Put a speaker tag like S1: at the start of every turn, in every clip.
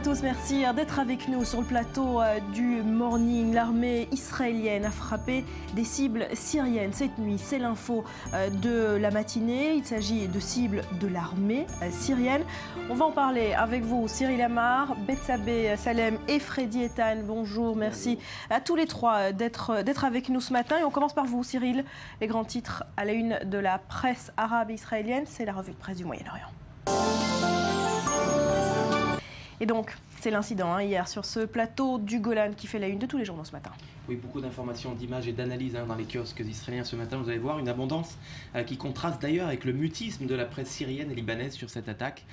S1: tous, merci d'être avec nous sur le plateau du Morning. L'armée israélienne a frappé des cibles syriennes cette nuit. C'est l'info de la matinée. Il s'agit de cibles de l'armée syrienne. On va en parler avec vous, Cyril Amar, Betsabé Salem et Freddy Ethan. Bonjour, merci à tous les trois d'être avec nous ce matin. Et on commence par vous, Cyril. Les grands titres à la une de la presse arabe israélienne, c'est la revue de presse du Moyen-Orient. Et donc, c'est l'incident hier sur ce plateau du Golan qui fait la une de tous les journaux ce matin.
S2: Oui, beaucoup d'informations, d'images et d'analyses dans les kiosques israéliens ce matin. Vous allez voir une abondance qui contraste d'ailleurs avec le mutisme de la presse syrienne et libanaise sur cette attaque.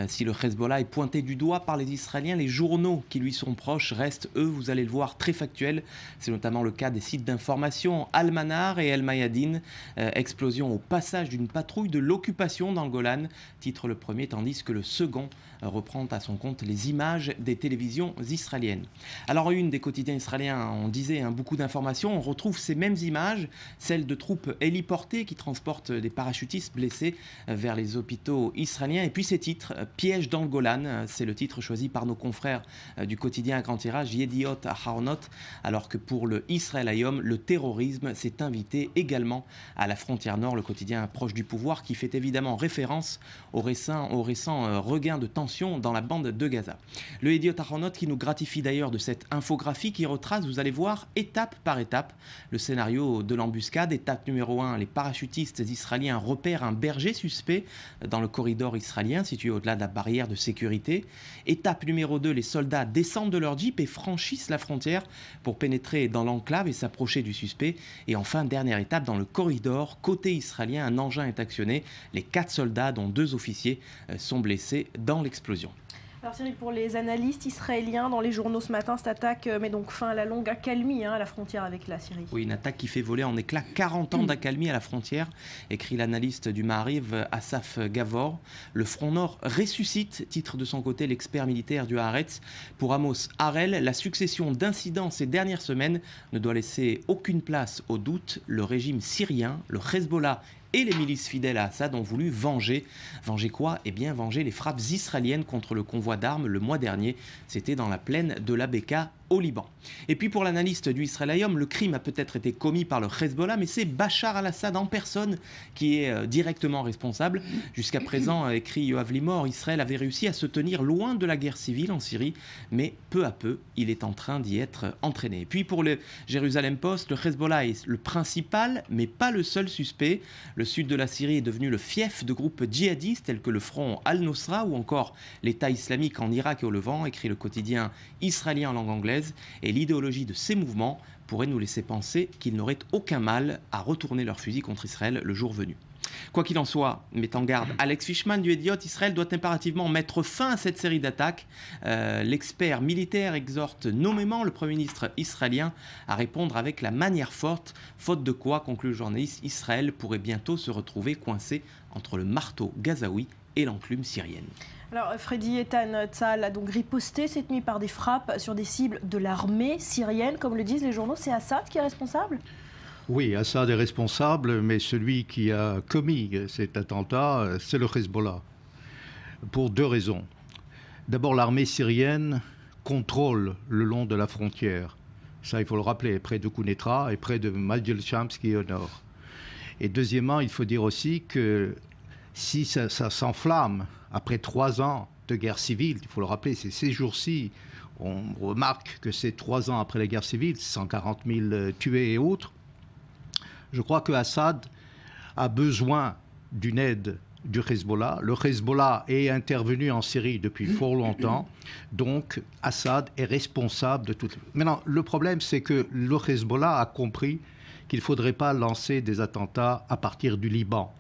S2: Si le Hezbollah est pointé du doigt par les Israéliens, les journaux qui lui sont proches restent, eux, vous allez le voir, très factuels. C'est notamment le cas des sites d'information Al-Manar et El Mayadin. Explosion au passage d'une patrouille de l'occupation dans le Golan, titre le premier, tandis que le second reprend à son compte les images des télévisions israéliennes. Alors, une des quotidiens israéliens, on disait beaucoup d'informations, on retrouve ces mêmes images, celles de troupes héliportées qui transportent des parachutistes blessés vers les hôpitaux israéliens. Et puis ces titres, piège dans le Golan, c'est le titre choisi par nos confrères du quotidien à grand tirage, Yediot Ahronot, alors que pour le Israël Hayom, le terrorisme s'est invité également à la frontière nord, le quotidien proche du pouvoir qui fait évidemment référence au récent regain de tension dans la bande de Gaza. Le Yediot Ahronot qui nous gratifie d'ailleurs de cette infographie qui retrace, vous allez voir, étape par étape, le scénario de l'embuscade. Étape numéro 1, les parachutistes israéliens repèrent un berger suspect dans le corridor israélien situé au-delà de la barrière de sécurité. Étape numéro 2, les soldats descendent de leur jeep et franchissent la frontière pour pénétrer dans l'enclave et s'approcher du suspect. Et enfin, dernière étape, dans le corridor, côté israélien, un engin est actionné. Les 4 soldats, dont 2 officiers, sont blessés dans l'explosion.
S1: Alors Cyril, pour les analystes israéliens dans les journaux ce matin, cette attaque met donc fin à la longue accalmie à la frontière avec la Syrie.
S2: Oui, une attaque qui fait voler en éclats 40 ans d'accalmie à la frontière, écrit l'analyste du Maariv, Asaf Gavor. Le front nord ressuscite, titre de son côté l'expert militaire du Haaretz. Pour Amos Harel, la succession d'incidents ces dernières semaines ne doit laisser aucune place au doute. Le régime syrien, le Hezbollah et les milices fidèles à Assad ont voulu venger. Venger quoi ? Eh bien, venger les frappes israéliennes contre le convoi d'armes le mois dernier. C'était dans la plaine de la Beka au Liban. Et puis pour l'analyste du Israël Hayom, le crime a peut-être été commis par le Hezbollah, mais c'est Bachar al-Assad en personne qui est directement responsable. Jusqu'à présent, écrit Yoav Limor, Israël avait réussi à se tenir loin de la guerre civile en Syrie, mais peu à peu, il est en train d'y être entraîné. Et puis pour le Jérusalem Post, le Hezbollah est le principal, mais pas le seul suspect. Le sud de la Syrie est devenu le fief de groupes djihadistes tels que le front Al-Nosra ou encore l'État islamique en Irak et au Levant, écrit le quotidien israélien en langue anglaise. Et l'idéologie de ces mouvements pourrait nous laisser penser qu'ils n'auraient aucun mal à retourner leur fusil contre Israël le jour venu. Quoi qu'il en soit, met en garde Alex Fishman du Yediot, Israël doit impérativement mettre fin à cette série d'attaques. L'expert militaire exhorte nommément le Premier ministre israélien à répondre avec la manière forte, faute de quoi, conclut le journaliste, Israël pourrait bientôt se retrouver coincé entre le marteau gazaoui et l'enclume syrienne.
S1: Alors Freddy Ethan, Tzahal a donc riposté cette nuit par des frappes sur des cibles de l'armée syrienne, comme le disent les journaux. C'est Assad qui est responsable ?
S3: Oui, Assad est responsable, mais celui qui a commis cet attentat, c'est le Hezbollah. Pour 2 raisons. D'abord, l'armée syrienne contrôle le long de la frontière. Ça, il faut le rappeler, près de Kounetra et près de Majdel Shams qui est au nord. Et deuxièmement, il faut dire aussi que si ça s'enflamme après 3 ans de guerre civile, il faut le rappeler, c'est ces jours-ci, on remarque que c'est 3 ans après la guerre civile, 140 000 tués et autres. Je crois que Assad a besoin d'une aide du Hezbollah. Le Hezbollah est intervenu en Syrie depuis fort longtemps, donc Assad est responsable de tout. Maintenant, le problème, c'est que le Hezbollah a compris qu'il ne faudrait pas lancer des attentats à partir du Liban,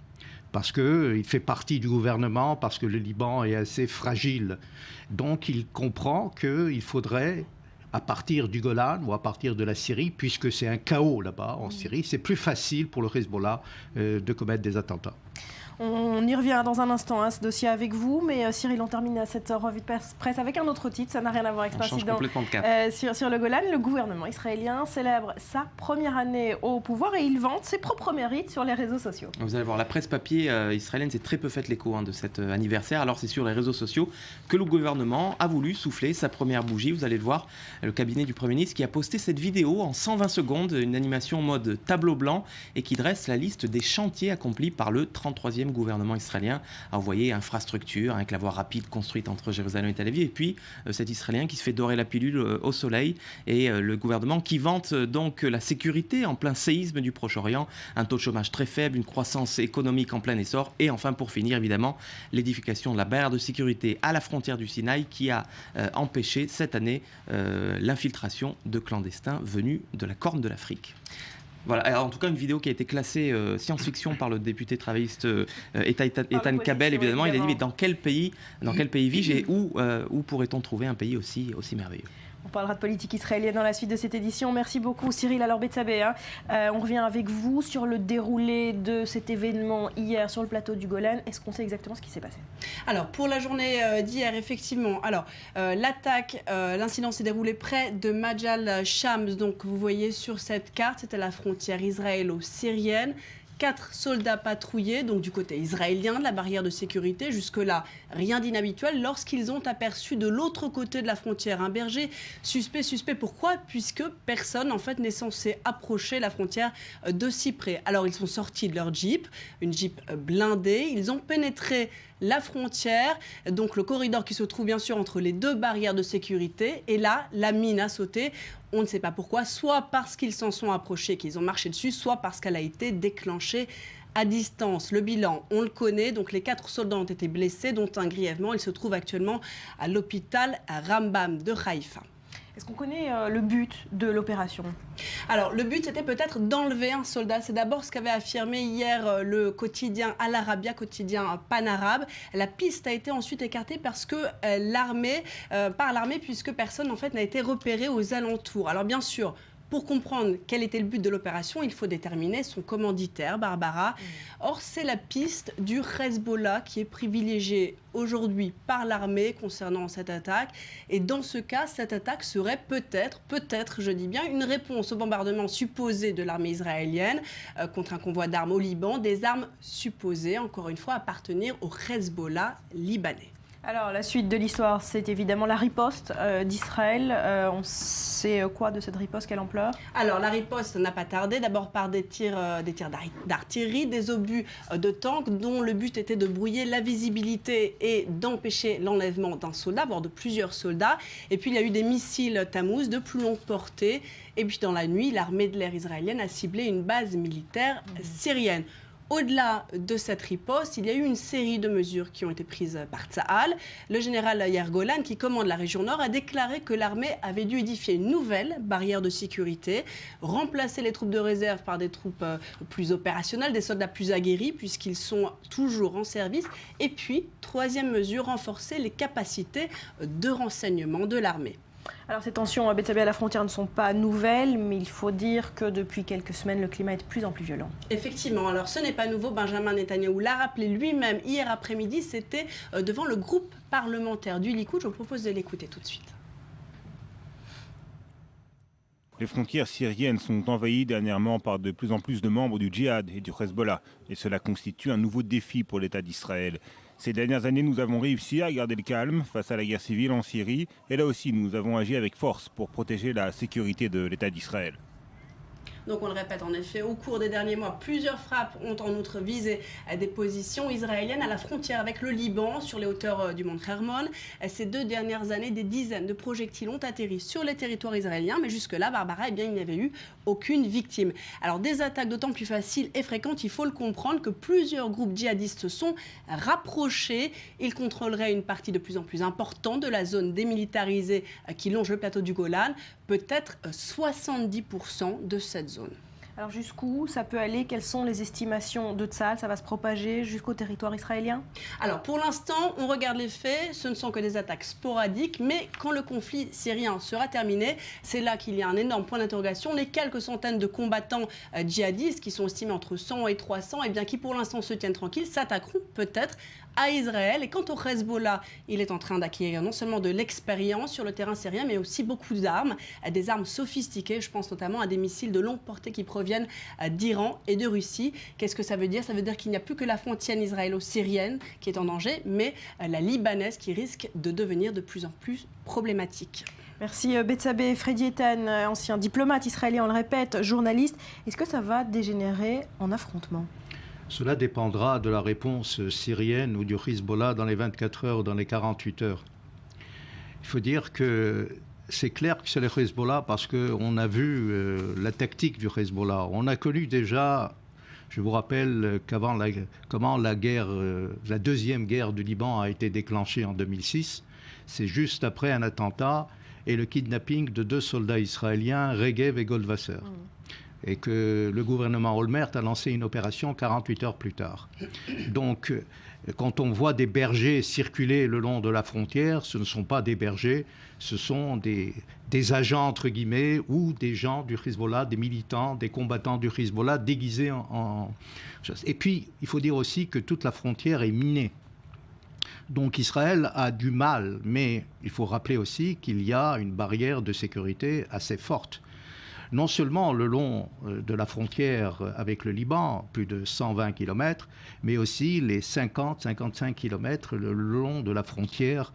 S3: parce qu'il fait partie du gouvernement, parce que le Liban est assez fragile. Donc il comprend qu'il faudrait à partir du Golan ou à partir de la Syrie, puisque c'est un chaos là-bas en Syrie. C'est plus facile pour le Hezbollah de commettre des attentats.
S1: On y revient dans un instant, ce dossier avec vous, mais Cyril, on termine cette revue de presse avec un autre titre, ça n'a rien à voir avec cet incident sur le Golan. Le gouvernement israélien célèbre sa première année au pouvoir et il vante ses propres mérites sur les réseaux sociaux.
S2: Vous allez voir, la presse papier israélienne s'est très peu faite l'écho de cet anniversaire, alors c'est sur les réseaux sociaux que le gouvernement a voulu souffler sa première bougie. Vous allez le voir, le cabinet du Premier ministre qui a posté cette vidéo en 120 secondes, une animation en mode tableau blanc et qui dresse la liste des chantiers accomplis par le 33e gouvernement israélien, a envoyé infrastructure avec la voie rapide construite entre Jérusalem et Tel Aviv, et puis cet Israélien qui se fait dorer la pilule au soleil, et le gouvernement qui vante donc la sécurité en plein séisme du Proche-Orient, un taux de chômage très faible, une croissance économique en plein essor, et enfin pour finir évidemment l'édification de la barrière de sécurité à la frontière du Sinaï qui a empêché cette année l'infiltration de clandestins venus de la Corne de l'Afrique. Voilà, alors, en tout cas une vidéo qui a été classée science-fiction par le député travailliste Eitan Kabel, évidemment. Il a dit mais dans quel pays vis-je et où pourrait-on trouver un pays aussi merveilleux?
S1: On parlera de politique israélienne dans la suite de cette édition. Merci beaucoup Cyril. Alors Betsabé, on revient avec vous sur le déroulé de cet événement hier sur le plateau du Golan. Est-ce qu'on sait exactement ce qui s'est passé?
S4: Alors pour la journée d'hier, effectivement, l'attaque, l'incident s'est déroulé près de Majal Shams. Donc vous voyez sur cette carte, c'était la frontière israélo-syrienne. 4 soldats patrouillaient, donc du côté israélien de la barrière de sécurité. Jusque-là, rien d'inhabituel lorsqu'ils ont aperçu de l'autre côté de la frontière un berger suspect. Pourquoi? Puisque personne, en fait, n'est censé approcher la frontière de si près. Alors, ils sont sortis de leur Jeep, une Jeep blindée. Ils ont pénétré la frontière, donc le corridor qui se trouve bien sûr entre les deux barrières de sécurité. Et là, la mine a sauté. On ne sait pas pourquoi, soit parce qu'ils s'en sont approchés, qu'ils ont marché dessus, soit parce qu'elle a été déclenchée à distance. Le bilan, on le connaît, donc les 4 soldats ont été blessés, dont un grièvement. Ils se trouvent actuellement à l'hôpital Rambam de Haïfa.
S1: Est-ce qu'on connaît le but de l'opération?
S4: Alors, le but, c'était peut-être d'enlever un soldat. C'est d'abord ce qu'avait affirmé hier le quotidien Al Arabiya, quotidien pan-arabe. La piste a été ensuite écartée parce que par l'armée, puisque personne en fait n'a été repéré aux alentours. Alors bien sûr, pour comprendre quel était le but de l'opération, il faut déterminer son commanditaire, Barbara. Or, c'est la piste du Hezbollah qui est privilégiée aujourd'hui par l'armée concernant cette attaque. Et dans ce cas, cette attaque serait peut-être, je dis bien, une réponse au bombardement supposé de l'armée israélienne contre un convoi d'armes au Liban, des armes supposées, encore une fois, appartenir au Hezbollah libanais.
S1: Alors, la suite de l'histoire, c'est évidemment la riposte d'Israël. On sait quoi de cette riposte? Quelle ampleur?
S4: Alors, la riposte n'a pas tardé. D'abord par des tirs d'artillerie, des obus de tanks dont le but était de brouiller la visibilité et d'empêcher l'enlèvement d'un soldat, voire de plusieurs soldats. Et puis, il y a eu des missiles Tammuz de plus longue portée. Et puis, dans la nuit, l'armée de l'air israélienne a ciblé une base militaire syrienne. Au-delà de cette riposte, il y a eu une série de mesures qui ont été prises par Tsahal. Le général Yair Golan, qui commande la région nord, a déclaré que l'armée avait dû édifier une nouvelle barrière de sécurité, remplacer les troupes de réserve par des troupes plus opérationnelles, des soldats plus aguerris, puisqu'ils sont toujours en service. Et puis, troisième mesure, renforcer les capacités de renseignement de l'armée.
S1: Alors ces tensions Betsabé à la frontière ne sont pas nouvelles, mais il faut dire que depuis quelques semaines, le climat est de plus en plus violent.
S4: Effectivement, alors ce n'est pas nouveau, Benjamin Netanyahou l'a rappelé lui-même hier après-midi, c'était devant le groupe parlementaire du Likoud. Je vous propose de l'écouter tout de suite.
S5: Les frontières syriennes sont envahies dernièrement par de plus en plus de membres du djihad et du Hezbollah, et cela constitue un nouveau défi pour l'État d'Israël. Ces dernières années, nous avons réussi à garder le calme face à la guerre civile en Syrie. Et là aussi, nous avons agi avec force pour protéger la sécurité de l'État d'Israël.
S4: Donc on le répète en effet, au cours des derniers mois, plusieurs frappes ont en outre visé des positions israéliennes à la frontière avec le Liban, sur les hauteurs du mont Hermon. Ces 2 dernières années, des dizaines de projectiles ont atterri sur les territoires israéliens, mais jusque-là, Barbara, il n'y avait eu aucune victime. Alors des attaques d'autant plus faciles et fréquentes, il faut le comprendre, que plusieurs groupes djihadistes se sont rapprochés. Ils contrôleraient une partie de plus en plus importante de la zone démilitarisée qui longe le plateau du Golan, peut-être 70% de cette zone.
S1: Alors jusqu'où ça peut aller? Quelles sont les estimations de Tzahal? Ça va se propager jusqu'au territoire israélien?
S4: Alors pour l'instant, on regarde les faits, ce ne sont que des attaques sporadiques, mais quand le conflit syrien sera terminé, c'est là qu'il y a un énorme point d'interrogation. Les quelques centaines de combattants djihadistes, qui sont estimés entre 100 et 300, et bien qui pour l'instant se tiennent tranquilles, s'attaqueront peut-être à Israël. Et quant au Hezbollah, il est en train d'acquérir non seulement de l'expérience sur le terrain syrien, mais aussi beaucoup d'armes, des armes sophistiquées. Je pense notamment à des missiles de longue portée qui proviennent d'Iran et de Russie. Qu'est-ce que ça veut dire? Ça veut dire qu'il n'y a plus que la frontière israélo-syrienne qui est en danger, mais la libanaise qui risque de devenir de plus en plus problématique.
S1: Merci Betsabé Fredietan, ancien diplomate israélien, on le répète, journaliste. Est-ce que ça va dégénérer en affrontement?
S3: Cela dépendra de la réponse syrienne ou du Hezbollah dans les 24 heures ou dans les 48 heures. Il faut dire que c'est clair que c'est le Hezbollah parce qu'on a vu la tactique du Hezbollah. On a connu déjà, je vous rappelle comment la deuxième guerre du Liban a été déclenchée en 2006. C'est juste après un attentat et le kidnapping de 2 soldats israéliens, Regev et Goldwasser. Et que le gouvernement Olmert a lancé une opération 48 heures plus tard. Donc, quand on voit des bergers circuler le long de la frontière, ce ne sont pas des bergers, ce sont des agents, entre guillemets, ou des gens du Hezbollah, des militants, des combattants du Hezbollah déguisés en... Et puis, il faut dire aussi que toute la frontière est minée. Donc Israël a du mal, mais il faut rappeler aussi qu'il y a une barrière de sécurité assez forte. Non seulement le long de la frontière avec le Liban, plus de 120 km, mais aussi les 50-55 km le long de la frontière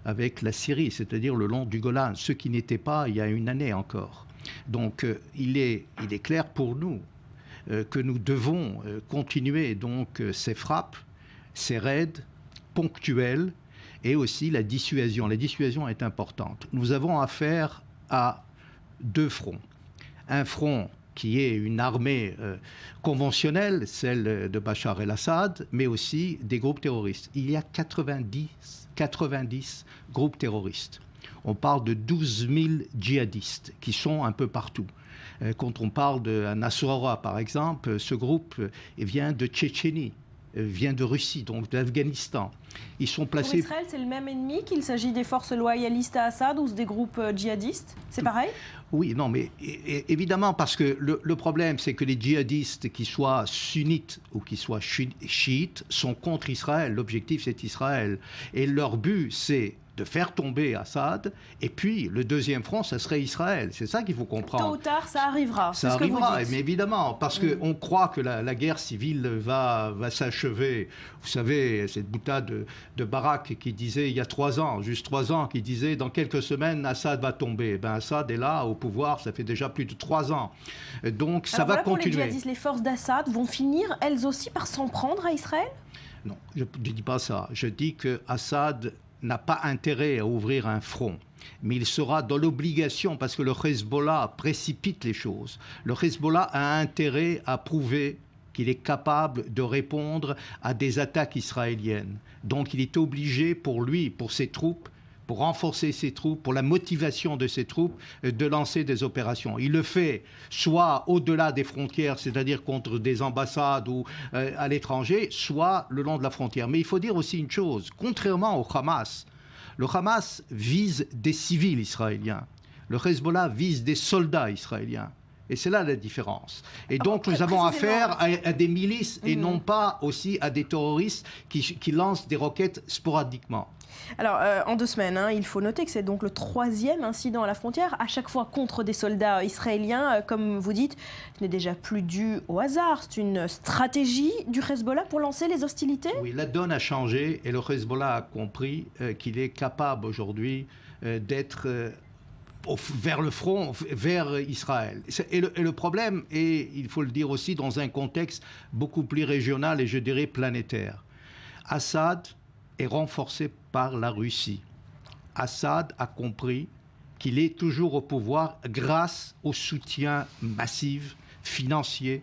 S3: avec la Syrie, c'est-à-dire le long du Golan, ce qui n'était pas il y a une année encore. Donc il est clair pour nous que nous devons continuer donc ces frappes, ces raids ponctuels et aussi la dissuasion. La dissuasion est importante. Nous avons affaire à 2 fronts. Un front qui est une armée conventionnelle, celle de Bachar el-Assad, mais aussi des groupes terroristes. Il y a 90 groupes terroristes. On parle de 12 000 djihadistes qui sont un peu partout. Quand on parle de Nasrallah, par exemple, ce groupe vient de Tchétchénie, vient de Russie, donc d'Afghanistan. Ils sont placés...
S1: Pour Israël, c'est le même ennemi, qu'il s'agit des forces loyalistes à Assad ou des groupes djihadistes? C'est pareil?
S3: Oui, non, mais évidemment, parce que le problème, c'est que les djihadistes, qu'ils soient sunnites ou qu'ils soient chiites, sont contre Israël. L'objectif, c'est Israël. Et leur but, c'est de faire tomber Assad, et puis le deuxième front, ça serait Israël. C'est ça qu'il faut comprendre.
S1: Tôt ou tard, ça arrivera.
S3: Ça arrivera, mais évidemment, parce qu'on croit que la guerre civile va s'achever. Vous savez, cette boutade de Barak qui disait il y a 3 ans, juste 3 ans, qui disait dans quelques semaines, Assad va tomber. Ben, Assad est là, au pouvoir, ça fait déjà plus de 3 ans. Donc ça va continuer.
S1: Pour les djihadistes, les forces d'Assad vont finir, elles aussi, par s'en prendre à Israël?
S3: Non, je ne dis pas ça. Je dis que Assad n'a pas intérêt à ouvrir un front, mais il sera dans l'obligation, parce que le Hezbollah précipite les choses. Le Hezbollah a intérêt à prouver qu'il est capable de répondre à des attaques israéliennes. Donc il est obligé pour lui, pour ses troupes, pour renforcer ses troupes, pour la motivation de ses troupes, de lancer des opérations. Il le fait soit au-delà des frontières, c'est-à-dire contre des ambassades ou à l'étranger, soit le long de la frontière. Mais il faut dire aussi une chose, contrairement au Hamas, le Hamas vise des civils israéliens. Le Hezbollah vise des soldats israéliens. Et c'est là la différence. Et donc nous avons affaire à des milices et non pas aussi à des terroristes qui lancent des roquettes sporadiquement.
S1: Alors, en 2 semaines, il faut noter que c'est donc le 3e incident à la frontière, à chaque fois contre des soldats israéliens. Comme vous dites, ce n'est déjà plus dû au hasard, c'est une stratégie du Hezbollah pour lancer les hostilités? Oui,
S3: la donne a changé et le Hezbollah a compris qu'il est capable aujourd'hui d'être... vers le front, vers Israël. Et le problème est, il faut le dire aussi, dans un contexte beaucoup plus régional et je dirais planétaire. Assad est renforcé par la Russie. Assad a compris qu'il est toujours au pouvoir grâce au soutien massif, financier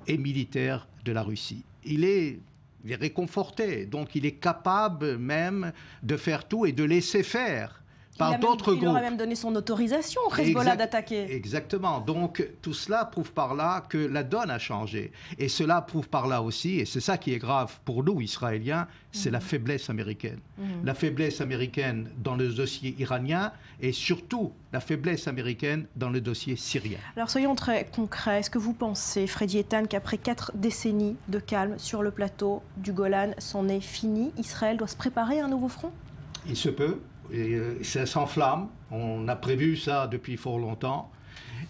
S3: et militaire de la Russie. Il est réconforté, donc il est capable même de faire tout et de laisser faire par d'autres groupes.
S1: Il aurait même donné son autorisation au Hezbollah d'attaquer.
S3: Exactement. Donc tout cela prouve par là que la donne a changé. Et cela prouve par là aussi, et c'est ça qui est grave pour nous, Israéliens, c'est la faiblesse américaine. La faiblesse américaine dans le dossier iranien et surtout la faiblesse américaine dans le dossier syrien.
S1: Alors soyons très concrets. Est-ce que vous pensez, Freddy Eitan, qu'après 4 décennies de calme sur le plateau du Golan, c'en est fini? Israël doit se préparer à un nouveau front?
S3: Il se peut. Et, ça s'enflamme. On a prévu ça depuis fort longtemps.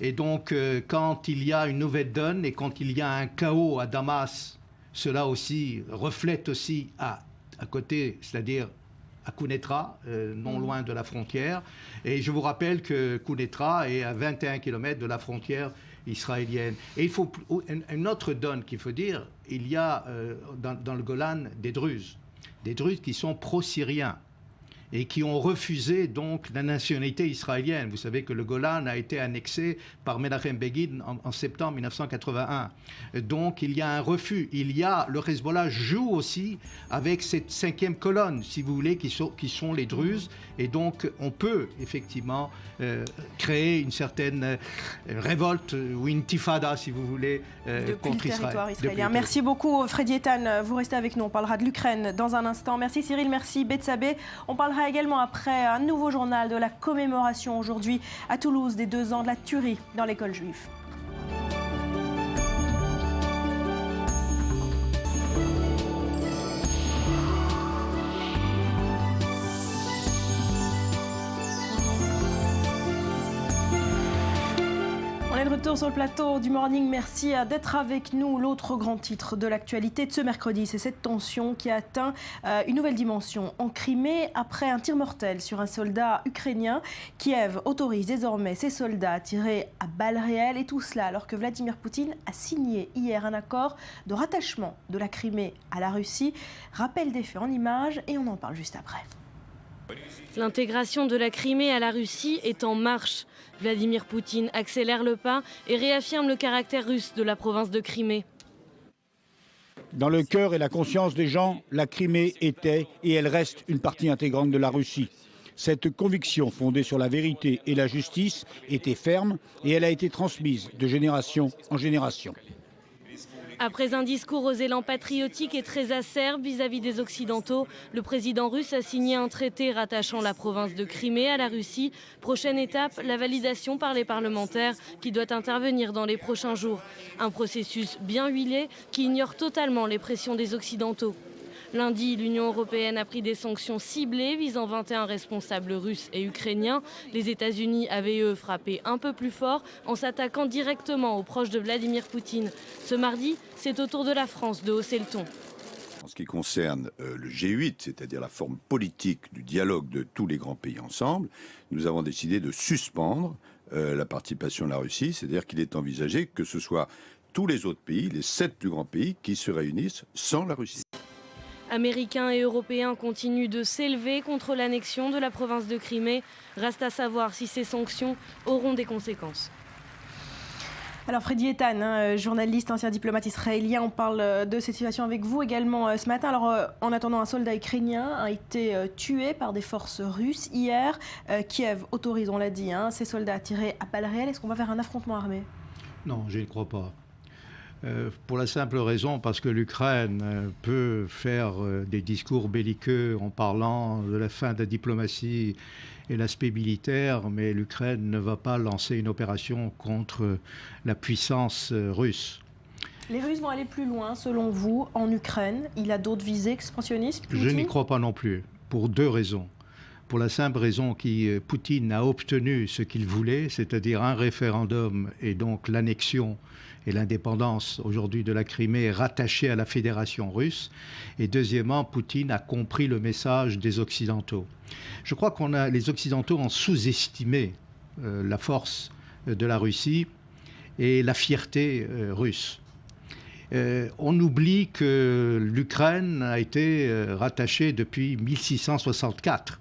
S3: Et donc, quand il y a une nouvelle donne et quand il y a un chaos à Damas, cela aussi reflète aussi à côté, c'est-à-dire à Quneitra, non loin de la frontière. Et je vous rappelle que Quneitra est à 21 km de la frontière israélienne. Et il faut une autre donne qu'il faut dire, il y a dans le Golan des Druzes qui sont pro-syriens et qui ont refusé donc la nationalité israélienne. Vous savez que le Golan a été annexé par Menachem Begin en septembre 1981. Donc il y a un refus. Le Hezbollah joue aussi avec cette 5e colonne, si vous voulez, qui sont les Druzes. Et donc on peut effectivement créer une certaine révolte ou une intifada, si vous voulez, contre
S1: le territoire
S3: Israël.
S1: israélien. Merci beaucoup, Freddy Eitan. Vous restez avec nous. On parlera de l'Ukraine dans un instant. Merci Cyril, merci Betsabé. On parlera également après un nouveau journal de la commémoration aujourd'hui à Toulouse des 2 ans de la tuerie dans l'école juive. Retour sur le plateau du Morning, merci d'être avec nous. L'autre grand titre de l'actualité de ce mercredi, c'est cette tension qui a atteint une nouvelle dimension en Crimée après un tir mortel sur un soldat ukrainien. Kiev autorise désormais ses soldats à tirer à balles réelles et tout cela alors que Vladimir Poutine a signé hier un accord de rattachement de la Crimée à la Russie. Rappel des faits en images et on en parle juste après.
S6: L'intégration de la Crimée à la Russie est en marche. Vladimir Poutine accélère le pas et réaffirme le caractère russe de la province de Crimée.
S7: Dans le cœur et la conscience des gens, la Crimée était et elle reste une partie intégrante de la Russie. Cette conviction fondée sur la vérité et la justice était ferme et elle a été transmise de génération en génération.
S6: Après un discours aux élans patriotiques et très acerbe vis-à-vis des Occidentaux, le président russe a signé un traité rattachant la province de Crimée à la Russie. Prochaine étape, la validation par les parlementaires qui doit intervenir dans les prochains jours. Un processus bien huilé qui ignore totalement les pressions des Occidentaux. Lundi, l'Union européenne a pris des sanctions ciblées visant 21 responsables russes et ukrainiens. Les États-Unis avaient, eux, frappé un peu plus fort en s'attaquant directement aux proches de Vladimir Poutine. Ce mardi, c'est au tour de la France de hausser le ton.
S8: En ce qui concerne le G8, c'est-à-dire la forme politique du dialogue de tous les grands pays ensemble, nous avons décidé de suspendre la participation de la Russie, c'est-à-dire qu'il est envisagé que ce soit tous les autres pays, les 7 plus grands pays, qui se réunissent sans la Russie.
S6: Américains et Européens continuent de s'élever contre l'annexion de la province de Crimée. Reste à savoir si ces sanctions auront des conséquences.
S1: Alors Freddy Eitan, journaliste, ancien diplomate israélien, on parle de cette situation avec vous également ce matin. Alors en attendant, un soldat ukrainien a été tué par des forces russes hier. Kiev autorise, on l'a dit, ces soldats à tirer à balles réelles. Est-ce qu'on va vers un affrontement armé?
S3: Non, je ne crois pas. Pour la simple raison parce que l'Ukraine peut faire des discours belliqueux en parlant de la fin de la diplomatie et l'aspect militaire, mais l'Ukraine ne va pas lancer une opération contre la puissance russe.
S1: Les Russes vont aller plus loin, selon vous, en Ukraine. Il a d'autres visées expansionnistes, Poutine?
S3: Je n'y crois pas non plus, pour 2 raisons. Pour la simple raison que Poutine a obtenu ce qu'il voulait, c'est-à-dire un référendum et donc l'annexion et l'indépendance aujourd'hui de la Crimée rattachée à la Fédération russe. Et deuxièmement, Poutine a compris le message des Occidentaux. Je crois que les Occidentaux ont sous-estimé la force de la Russie et la fierté russe. On oublie que l'Ukraine a été rattachée depuis 1664.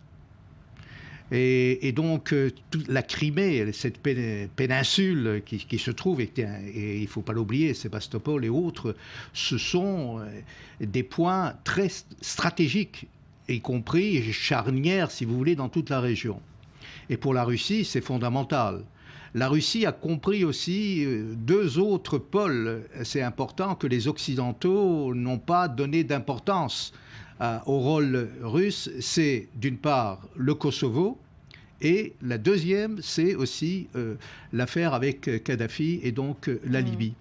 S3: Et donc, toute la Crimée, cette péninsule qui se trouve, et il ne faut pas l'oublier, Sébastopol et autres, ce sont des points très stratégiques, y compris charnières, si vous voulez, dans toute la région. Et pour la Russie, c'est fondamental. La Russie a compris aussi deux autres pôles. C'est important que les Occidentaux n'ont pas donné d'importance au rôle russe. C'est d'une part le Kosovo, et la deuxième, c'est aussi l'affaire avec Kadhafi et donc la Libye.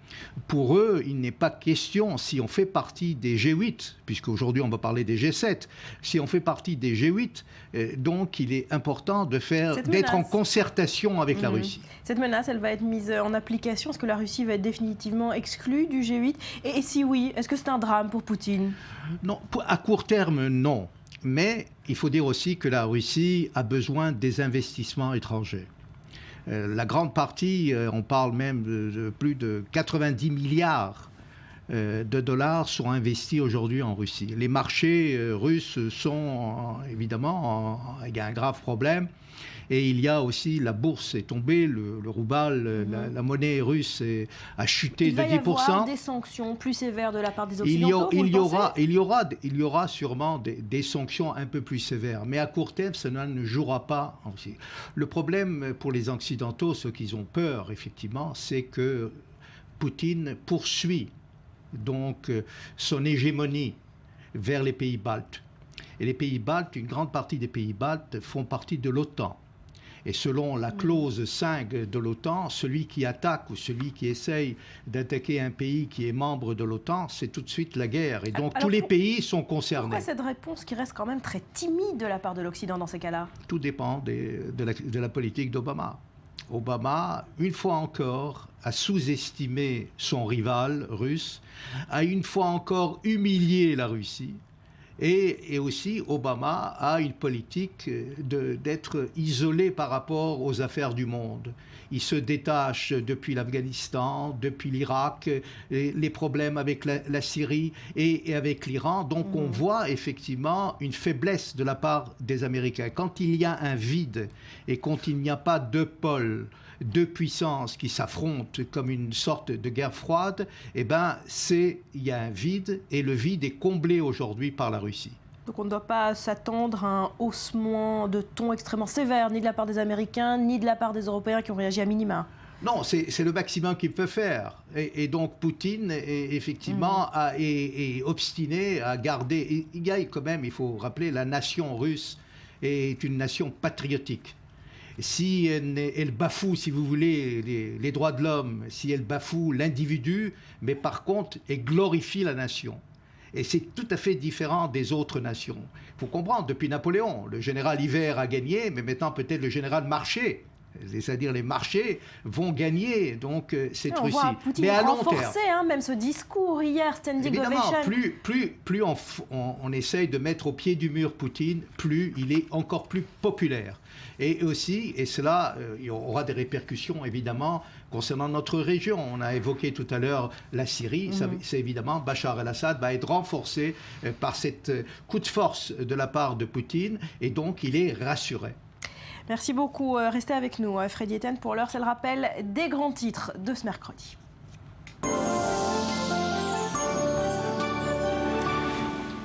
S3: Pour eux, il n'est pas question, si on fait partie des G8, puisqu'aujourd'hui on va parler des G7, si on fait partie des G8, donc il est important d'être en concertation avec la Russie.
S1: Cette menace, elle va être mise en application. Est-ce que la Russie va être définitivement exclue du G8 ? Et si oui, est-ce que c'est un drame pour Poutine ?
S3: Non, à court terme, non. Mais il faut dire aussi que la Russie a besoin des investissements étrangers. La grande partie, on parle même de plus de 90 milliards de dollars sont investis aujourd'hui en Russie. Les marchés russes sont évidemment, il y a un grave problème. Et il y a aussi, la bourse est tombée, le rouble, la monnaie russe a chuté de 10%.
S1: Il va y avoir des sanctions plus sévères de la part des Occidentaux,
S3: il y aura sûrement des sanctions un peu plus sévères. Mais à court terme, cela ne jouera pas aussi. Le problème pour les Occidentaux, ceux qui ont peur, effectivement, c'est que Poutine poursuit donc son hégémonie vers les pays baltes. Et les pays baltes, une grande partie des pays baltes font partie de l'OTAN. Et selon la clause 5 de l'OTAN, celui qui attaque ou celui qui essaye d'attaquer un pays qui est membre de l'OTAN, c'est tout de suite la guerre. Et donc tous les pays sont concernés.
S1: Pourquoi cette réponse qui reste quand même très timide de la part de l'Occident dans ces cas-là ?
S3: Tout dépend de la politique d'Obama. Obama, une fois encore, a sous-estimé son rival russe, a une fois encore humilié la Russie. Et aussi, Obama a une politique d'être isolé par rapport aux affaires du monde. Il se détache depuis l'Afghanistan, depuis l'Irak, les problèmes avec la Syrie et avec l'Iran. Donc on voit effectivement une faiblesse de la part des Américains. Quand il y a un vide et quand il n'y a pas deux pôles, deux puissances qui s'affrontent comme une sorte de guerre froide, eh ben, il y a un vide, et le vide est comblé aujourd'hui par la Russie.
S1: Donc on ne doit pas s'attendre à un haussement de ton extrêmement sévère, ni de la part des Américains, ni de la part des Européens qui ont réagi à minima.
S3: Non, c'est le maximum qu'il peut faire. Et donc Poutine, effectivement, est obstiné à garder... Il y a quand même, il faut rappeler, la nation russe est une nation patriotique. Si elle bafoue, si vous voulez, les droits de l'homme, si elle bafoue l'individu, mais par contre, elle glorifie la nation. Et c'est tout à fait différent des autres nations. Il faut comprendre, depuis Napoléon, le général Hiver a gagné, mais maintenant peut-être le général Marché. C'est-à-dire les marchés vont gagner, donc cette Russie.
S1: Mais à long terme, même ce discours hier, Standing Ovation.
S3: Plus on essaye de mettre au pied du mur Poutine, plus il est encore plus populaire. Et aussi, et cela il y aura des répercussions évidemment concernant notre région. On a évoqué tout à l'heure la Syrie. C'est évidemment Bachar el-Assad va être renforcé par cette coup de force de la part de Poutine, et donc il est rassuré.
S1: Merci beaucoup. Restez avec nous, Freddy Etienne. Pour l'heure, c'est le rappel des grands titres de ce mercredi.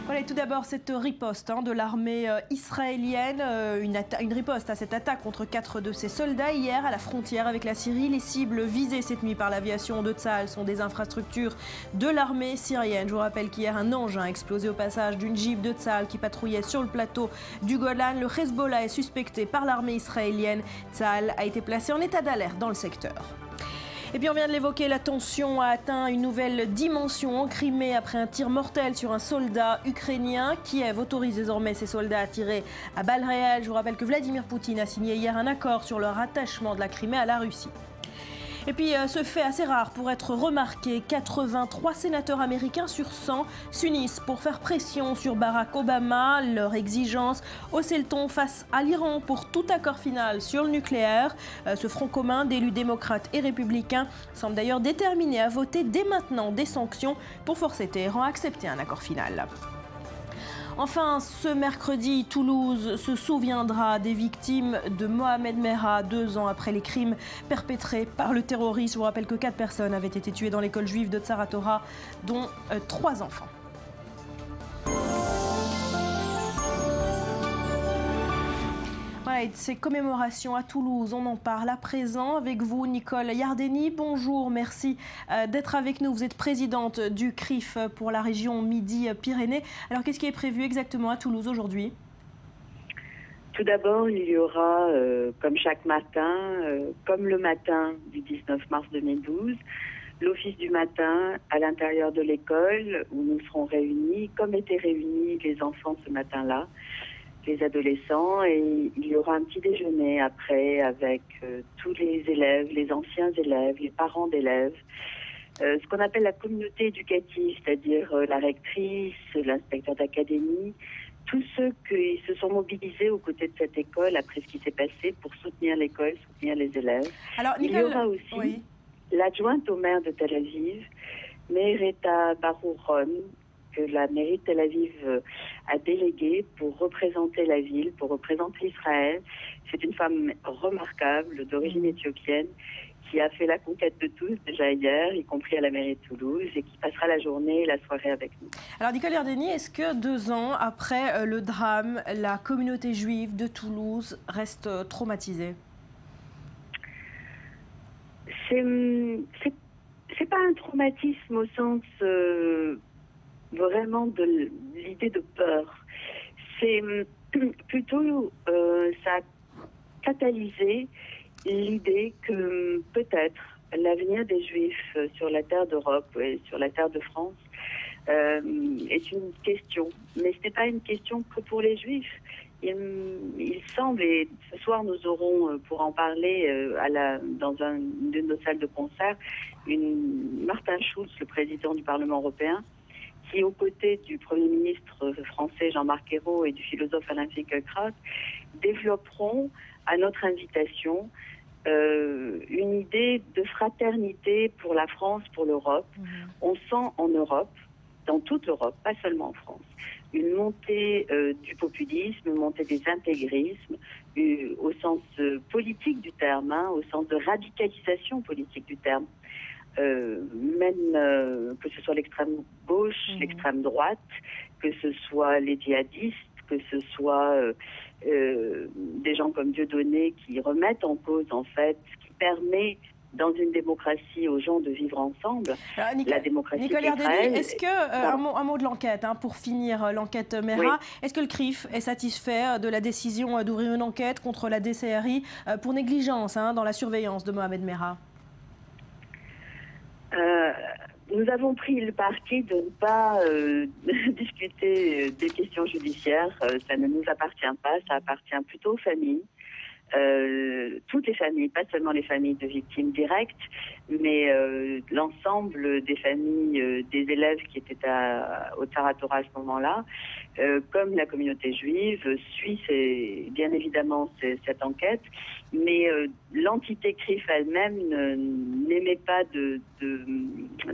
S1: Voilà, et tout d'abord, cette riposte de l'armée israélienne, une riposte à cette attaque contre 4 de ses soldats hier à la frontière avec la Syrie. Les cibles visées cette nuit par l'aviation de Tsahal sont des infrastructures de l'armée syrienne. Je vous rappelle qu'hier, un engin a explosé au passage d'une Jeep de Tsahal qui patrouillait sur le plateau du Golan. Le Hezbollah est suspecté par l'armée israélienne. Tsahal a été placé en état d'alerte dans le secteur. Et puis on vient de l'évoquer, la tension a atteint une nouvelle dimension en Crimée après un tir mortel sur un soldat ukrainien. Kiev autorise désormais ses soldats à tirer à balles réelles. Je vous rappelle que Vladimir Poutine a signé hier un accord sur le rattachement de la Crimée à la Russie. Et puis ce fait assez rare pour être remarqué, 83 sénateurs américains sur 100 s'unissent pour faire pression sur Barack Obama. Leur exigence, hausser le ton face à l'Iran pour tout accord final sur le nucléaire. Ce front commun d'élus démocrates et républicains semble d'ailleurs déterminé à voter dès maintenant des sanctions pour forcer Téhéran à accepter un accord final. Enfin, ce mercredi, Toulouse se souviendra des victimes de Mohamed Merah 2 ans après les crimes perpétrés par le terroriste. Je vous rappelle que 4 personnes avaient été tuées dans l'école juive de Tzara Torah, dont 3 enfants. Voilà, Pride, ces commémorations à Toulouse, on en parle à présent avec vous, Nicole Yardeni. Bonjour, merci d'être avec nous. Vous êtes présidente du CRIF pour la région Midi-Pyrénées. Alors, qu'est-ce qui est prévu exactement à Toulouse aujourd'hui ?
S9: Tout d'abord, il y aura, comme chaque matin, comme le matin du 19 mars 2012, l'office du matin à l'intérieur de l'école où nous serons réunis, comme étaient réunis les enfants ce matin-là, les adolescents, et il y aura un petit déjeuner après avec tous les élèves, les anciens élèves, les parents d'élèves, ce qu'on appelle la communauté éducative, c'est-à-dire la rectrice, l'inspecteur d'académie, tous ceux qui se sont mobilisés aux côtés de cette école après ce qui s'est passé pour soutenir l'école, soutenir les élèves.
S1: Alors,
S9: il y aura aussi l'adjointe au maire de Tel Aviv, Meireta Baruron, que la mairie de Tel Aviv a déléguée pour représenter la ville, pour représenter Israël. C'est une femme remarquable, d'origine éthiopienne, qui a fait la conquête de tous déjà hier, y compris à la mairie de Toulouse, et qui passera la journée et la soirée avec nous.
S1: Alors, Nicole Yardeni, est-ce que 2 ans après le drame, la communauté juive de Toulouse reste traumatisée ?
S9: C'est pas un traumatisme au sens vraiment de l'idée de peur. C'est plutôt ça a catalysé l'idée que peut-être l'avenir des Juifs sur la terre d'Europe et sur la terre de France est une question. Mais ce n'est pas une question que pour les Juifs. Il semble, et ce soir nous aurons, pour en parler dans une de nos salles de concert, Martin Schulz, le président du Parlement européen, qui, aux côtés du Premier ministre français Jean-Marc Ayrault et du philosophe Alain Finkielkraut, développeront, à notre invitation, une idée de fraternité pour la France, pour l'Europe. On sent en Europe, dans toute l'Europe, pas seulement en France, une montée du populisme, une montée des intégrismes, au sens politique du terme, au sens de radicalisation politique du terme. Même que ce soit l'extrême gauche, l'extrême droite, que ce soit les djihadistes, que ce soit des gens comme Dieudonné qui remettent en cause en fait ce qui permet dans une démocratie aux gens de vivre ensemble.
S1: Alors,
S9: la démocratie
S1: Nicole
S9: d'Israël.
S1: Yardeni, est-ce que, un mot de l'enquête, pour finir l'enquête Mera, est-ce que le CRIF est satisfait de la décision d'ouvrir une enquête contre la DCRI pour négligence dans la surveillance de Mohamed Mera ?
S9: Nous avons pris le parti de ne pas discuter des questions judiciaires. Ça ne nous appartient pas, ça appartient plutôt aux familles. Toutes les familles, pas seulement les familles de victimes directes, mais l'ensemble des familles des élèves qui étaient au Tsar Torah à ce moment-là, comme la communauté juive, suit bien évidemment cette enquête, mais l'entité CRIF elle-même n'émet pas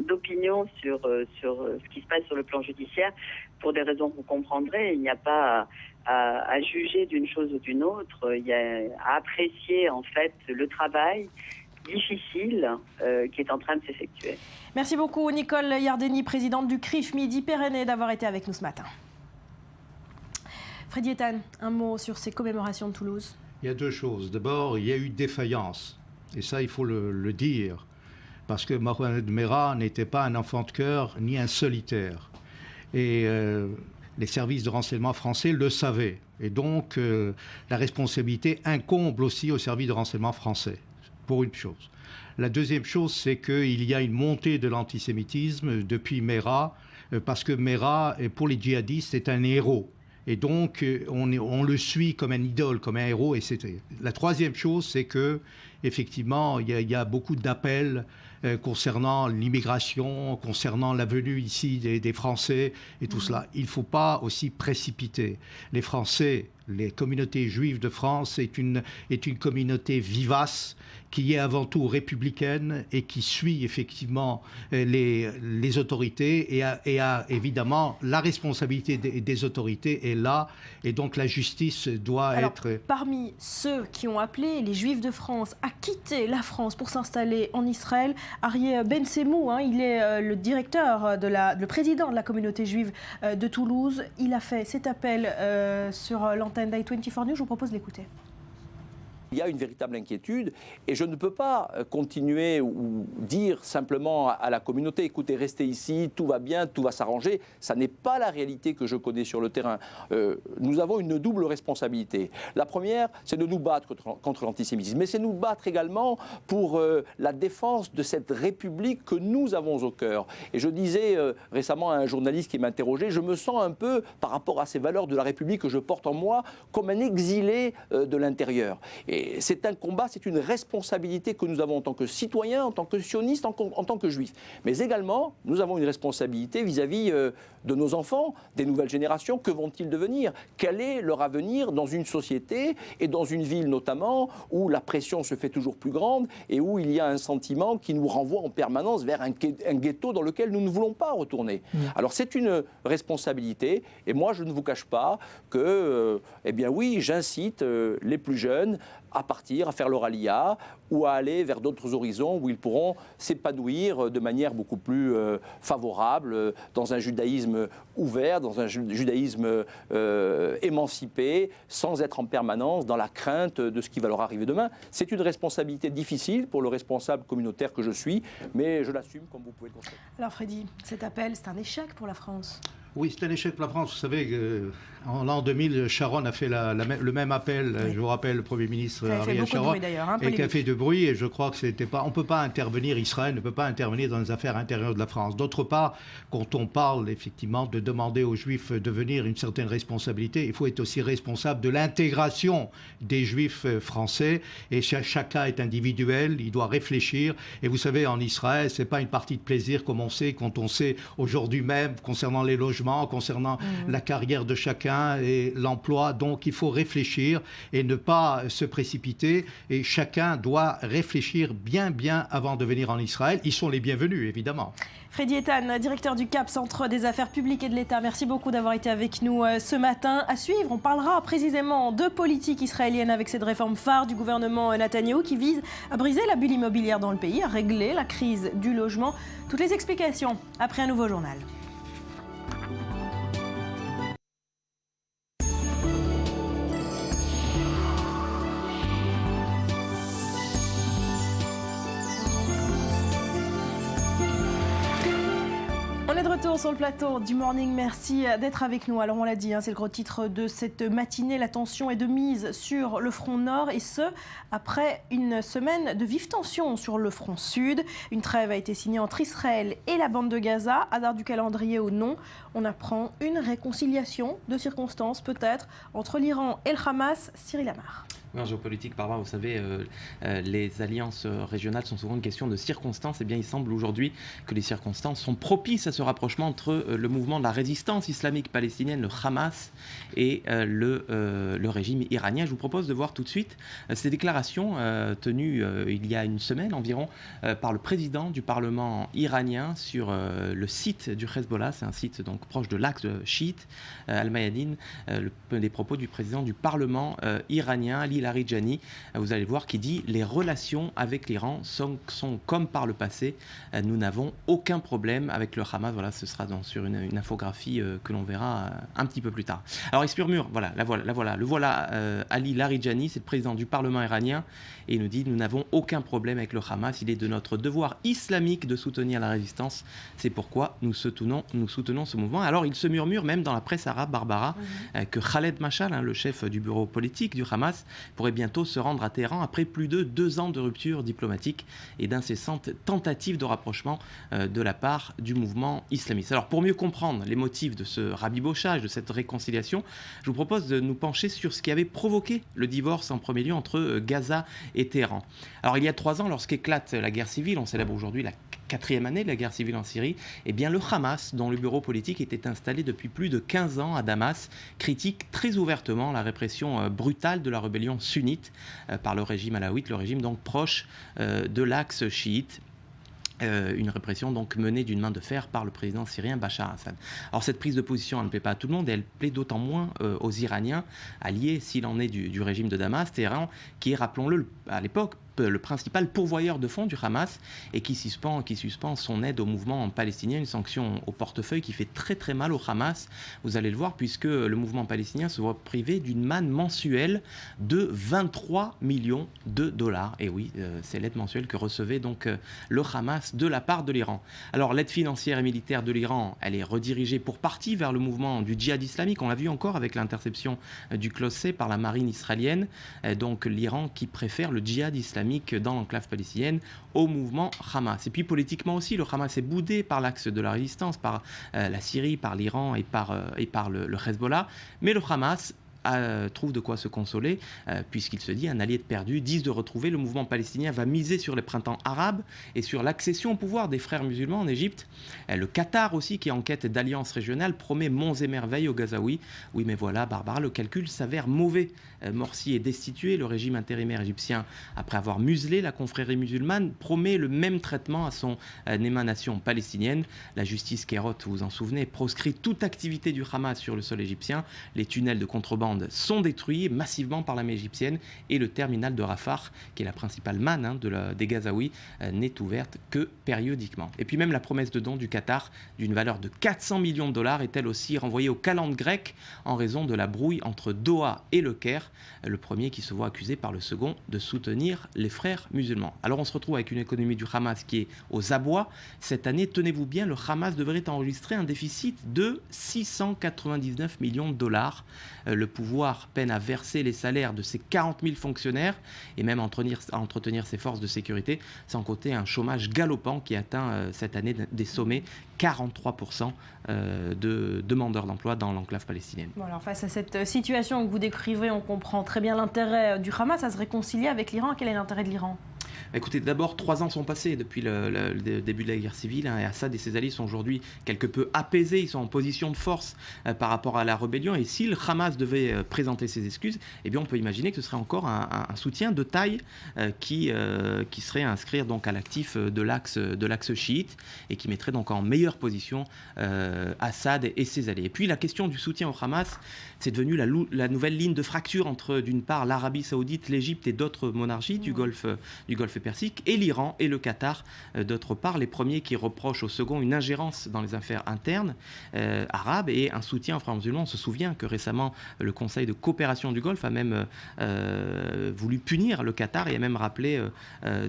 S9: d'opinion sur ce qui se passe sur le plan judiciaire, pour des raisons que vous comprendrez. Il n'y a pas à juger d'une chose ou d'une autre, il y a à apprécier en fait le travail difficile qui est en train de s'effectuer.
S1: Merci beaucoup Nicole Yardeni, présidente du CRIF Midi-Pyrénées, d'avoir été avec nous ce matin. Freddy Ethan, un mot sur ces commémorations de Toulouse.
S3: Il y a 2 choses. D'abord, il y a eu défaillance, et ça il faut le dire, parce que Mohamed Mera n'était pas un enfant de cœur ni un solitaire. Et les services de renseignement français le savaient. Et donc, la responsabilité incombe aussi aux services de renseignement français, pour une chose. La deuxième chose, c'est qu'il y a une montée de l'antisémitisme depuis Mera, parce que Mera, pour les djihadistes, est un héros. Et donc, on le suit comme un idole, comme un héros. Et la troisième chose, c'est que effectivement, il y a beaucoup d'appels concernant l'immigration, concernant la venue ici des Français et tout cela. Il ne faut pas aussi précipiter. Les Français, les communautés juives de France est une communauté vivace qui est avant tout républicaine et qui suit effectivement les autorités et a évidemment la responsabilité des autorités est là, et donc la justice doit être...
S1: Parmi ceux qui ont appelé les Juifs de France à quitter la France pour s'installer en Israël, Aryeh Ben-Semou, il est le directeur, le président de la communauté juive de Toulouse. Il a fait cet appel sur l'antenne d'I24 News. Je vous propose de l'écouter.
S10: Il y a une véritable inquiétude et je ne peux pas continuer ou dire simplement à la communauté, écoutez, restez ici, tout va bien, tout va s'arranger. Ça n'est pas la réalité que je connais sur le terrain. Nous avons une double responsabilité. La première, c'est de nous battre contre l'antisémitisme, mais c'est nous battre également pour la défense de cette République que nous avons au cœur. Et je disais récemment à un journaliste qui m'interrogeait, je me sens un peu, par rapport à ces valeurs de la République que je porte en moi, comme un exilé de l'intérieur. Et c'est un combat, c'est une responsabilité que nous avons en tant que citoyens, en tant que sionistes, en tant que juifs. Mais également, nous avons une responsabilité vis-à-vis de nos enfants, des nouvelles générations. Que vont-ils devenir? Quel est leur avenir dans une société et dans une ville notamment où la pression se fait toujours plus grande et où il y a un sentiment qui nous renvoie en permanence vers un ghetto dans lequel nous ne voulons pas retourner. Alors c'est une responsabilité et moi je ne vous cache pas que, eh bien oui, j'incite les plus jeunes à partir, à faire leur alia ou à aller vers d'autres horizons où ils pourront s'épanouir de manière beaucoup plus favorable dans un judaïsme ouvert, dans un judaïsme émancipé, sans être en permanence dans la crainte de ce qui va leur arriver demain. C'est une responsabilité difficile pour le responsable communautaire que je suis, mais je l'assume comme vous pouvez le constater.
S1: Alors Freddy, cet appel, c'est un échec pour la France?
S3: Oui, c'est un échec pour la France. Vous savez qu'en l'an 2000, Sharon a fait le même appel. Oui. Je vous rappelle, le Premier ministre Ariel Sharon, et qui a fait de bruit. Et je crois que c'était pas. On ne peut pas intervenir. Israël ne peut pas intervenir dans les affaires intérieures de la France. D'autre part, quand on parle effectivement de demander aux Juifs de venir une certaine responsabilité, il faut être aussi responsable de l'intégration des Juifs français. Et chaque cas est individuel. Il doit réfléchir. Et vous savez, en Israël, c'est pas une partie de plaisir comme on sait quand on sait aujourd'hui même concernant les logements, concernant la carrière de chacun et l'emploi. Donc il faut réfléchir et ne pas se précipiter. Et chacun doit réfléchir bien avant de venir en Israël. Ils sont les bienvenus, évidemment.
S1: Freddy Eitan, directeur du CAP, Centre des affaires publiques et de l'État. Merci beaucoup d'avoir été avec nous ce matin. À suivre, on parlera précisément de politique israélienne avec cette réforme phare du gouvernement Netanyahou qui vise à briser la bulle immobilière dans le pays, à régler la crise du logement. Toutes les explications après un nouveau journal. On est de retour sur le plateau du Morning. Merci d'être avec nous. Alors on l'a dit, c'est le gros titre de cette matinée. La tension est de mise sur le front nord et ce, après une semaine de vives tensions sur le front sud. Une trêve a été signée entre Israël et la bande de Gaza. Hasard du calendrier ou non, on apprend une réconciliation de circonstances peut-être entre l'Iran et le Hamas. Cyril Amar.
S2: En géopolitique, Barbara, vous savez, les alliances régionales sont souvent une question de circonstances. Eh bien, il semble aujourd'hui que les circonstances sont propices à ce rapprochement entre le mouvement de la résistance islamique palestinienne, le Hamas, et le régime iranien. Je vous propose de voir tout de suite ces déclarations tenues il y a une semaine environ par le président du Parlement iranien sur le site du Hezbollah. C'est un site donc proche de l'axe chiite, Al-Mayadin, des propos du président du Parlement iranien, Ali Larijani, vous allez voir, qui dit « Les relations avec l'Iran sont comme par le passé. Nous n'avons aucun problème avec le Hamas ». Voilà, ce sera sur une infographie que l'on verra un petit peu plus tard. Alors il se murmure, le voilà, Ali Larijani, c'est le président du Parlement iranien, et il nous dit « Nous n'avons aucun problème avec le Hamas. Il est de notre devoir islamique de soutenir la résistance. C'est pourquoi nous soutenons ce mouvement ». Alors il se murmure même dans la presse arabe, Barbara, que Khaled Mashal, le chef du bureau politique du Hamas, pourrait bientôt se rendre à Téhéran après plus de 2 ans de rupture diplomatique et d'incessantes tentatives de rapprochement de la part du mouvement islamiste. Alors pour mieux comprendre les motifs de ce rabibochage, de cette réconciliation, je vous propose de nous pencher sur ce qui avait provoqué le divorce en premier lieu entre Gaza et Téhéran. Alors il y a 3 ans, lorsqu'éclate la guerre civile, on célèbre aujourd'hui la 4e année de la guerre civile en Syrie, eh bien le Hamas, dont le bureau politique était installé depuis plus de 15 ans à Damas, critique très ouvertement la répression brutale de la rébellion sunnite par le régime alawite, le régime donc proche de l'axe chiite. Une répression donc menée d'une main de fer par le président syrien Bachar Assad. Alors cette prise de position, elle ne plaît pas à tout le monde et elle plaît d'autant moins aux Iraniens, alliés s'il en est du régime de Damas, Téhéran, qui est, rappelons-le, à l'époque, le principal pourvoyeur de fonds du Hamas et qui suspend son aide au mouvement palestinien, une sanction au portefeuille qui fait très très mal au Hamas. Vous allez le voir puisque le mouvement palestinien se voit privé d'une manne mensuelle de 23 millions de dollars. Et oui, c'est l'aide mensuelle que recevait donc le Hamas de la part de l'Iran. Alors l'aide financière et militaire de l'Iran, elle est redirigée pour partie vers le mouvement du djihad islamique. On l'a vu encore avec l'interception du Closset par la marine israélienne. Donc l'Iran qui préfère le djihad islamique dans l'enclave palestinienne au mouvement Hamas. Et puis politiquement aussi, le Hamas est boudé par l'axe de la résistance, par la Syrie, par l'Iran et par le Hezbollah. Mais le Hamas trouve de quoi se consoler puisqu'il se dit un allié de perdu, disent de retrouver. Le mouvement palestinien va miser sur les printemps arabes et sur l'accession au pouvoir des frères musulmans en Égypte. Le Qatar aussi, qui est en quête d'alliance régionale, promet monts et merveilles aux Gazaouis. Oui mais voilà, Barbara, le calcul s'avère mauvais. Morsi est destitué, le régime intérimaire égyptien, après avoir muselé la confrérie musulmane, promet le même traitement à son émanation palestinienne. La justice kérote, vous vous en souvenez, proscrit toute activité du Hamas sur le sol égyptien. Les tunnels de contrebande sont détruits massivement par l'armée égyptienne et le terminal de Rafah, qui est la principale manne des Gazaouis, n'est ouverte que périodiquement. Et puis même la promesse de don du Qatar d'une valeur de 400 millions de dollars est elle aussi renvoyée aux calendes grecques en raison de la brouille entre Doha et le Caire, le premier qui se voit accusé par le second de soutenir les frères musulmans. Alors on se retrouve avec une économie du Hamas qui est aux abois. Cette année, tenez-vous bien, le Hamas devrait enregistrer un déficit de 699 millions de dollars. Le pouvoir peine à verser les salaires de ses 40 000 fonctionnaires et même à entretenir ses forces de sécurité, sans compter un chômage galopant qui atteint cette année des sommets, 43% de demandeurs d'emploi dans l'enclave palestinienne.
S1: Bon, alors face à cette situation que vous décrivez, on comprend très bien l'intérêt du Hamas à se réconcilier avec l'Iran. Quel est l'intérêt de l'Iran ?
S2: Écoutez, d'abord, 3 ans sont passés depuis le début de la guerre civile et Assad et ses alliés sont aujourd'hui quelque peu apaisés, ils sont en position de force par rapport à la rébellion et si le Hamas devait présenter ses excuses, eh bien on peut imaginer que ce serait encore un soutien de taille qui serait à inscrire donc à l'actif de l'axe chiite et qui mettrait donc en meilleure position Assad et ses alliés. Et puis la question du soutien au Hamas, c'est devenu la nouvelle ligne de fracture entre d'une part l'Arabie Saoudite, l'Égypte et d'autres monarchies du Golfe Persique et l'Iran et le Qatar d'autre part, les premiers qui reprochent au second une ingérence dans les affaires internes arabes et un soutien aux frères musulmans. On se souvient que récemment le Conseil de coopération du Golfe a même voulu punir le Qatar et a même rappelé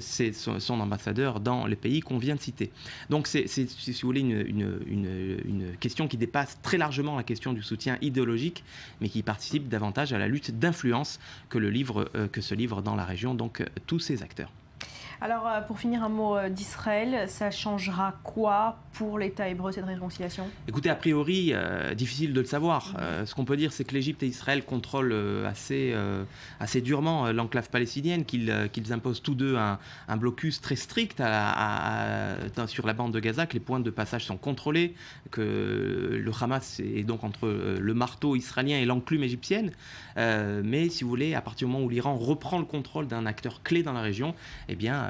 S2: son ambassadeur dans les pays qu'on vient de citer. Donc c'est si vous voulez une question qui dépasse très largement la question du soutien idéologique mais qui participe davantage à la lutte d'influence que se livrent dans la région donc tous ces acteurs.
S1: Alors, pour finir, un mot d'Israël, ça changera quoi pour l'État hébreu, cette réconciliation ?
S2: Écoutez, a priori, difficile de le savoir. Ce qu'on peut dire, c'est que l'Égypte et Israël contrôlent assez durement l'enclave palestinienne, qu'ils imposent tous deux un blocus très strict sur la bande de Gaza, que les points de passage sont contrôlés, que le Hamas est donc entre le marteau israélien et l'enclume égyptienne. Mais si vous voulez, à partir du moment où l'Iran reprend le contrôle d'un acteur clé dans la région, eh bien,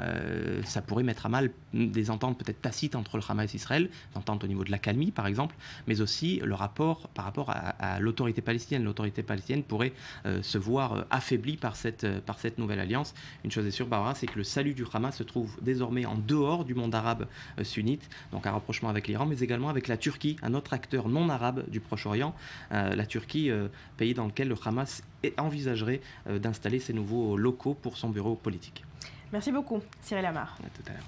S2: ça pourrait mettre à mal des ententes peut-être tacites entre le Hamas et Israël, ententes au niveau de l'accalmie par exemple, mais aussi le rapport par rapport à l'autorité palestinienne. L'autorité palestinienne pourrait se voir affaiblie par cette nouvelle alliance. Une chose est sûre, Barbara, c'est que le salut du Hamas se trouve désormais en dehors du monde arabe sunnite, donc un rapprochement avec l'Iran, mais également avec la Turquie, un autre acteur non arabe du Proche-Orient. La Turquie, pays dans lequel le Hamas envisagerait d'installer ses nouveaux locaux pour son bureau politique.
S1: Merci beaucoup, Cyril Amar.
S2: À tout à l'heure.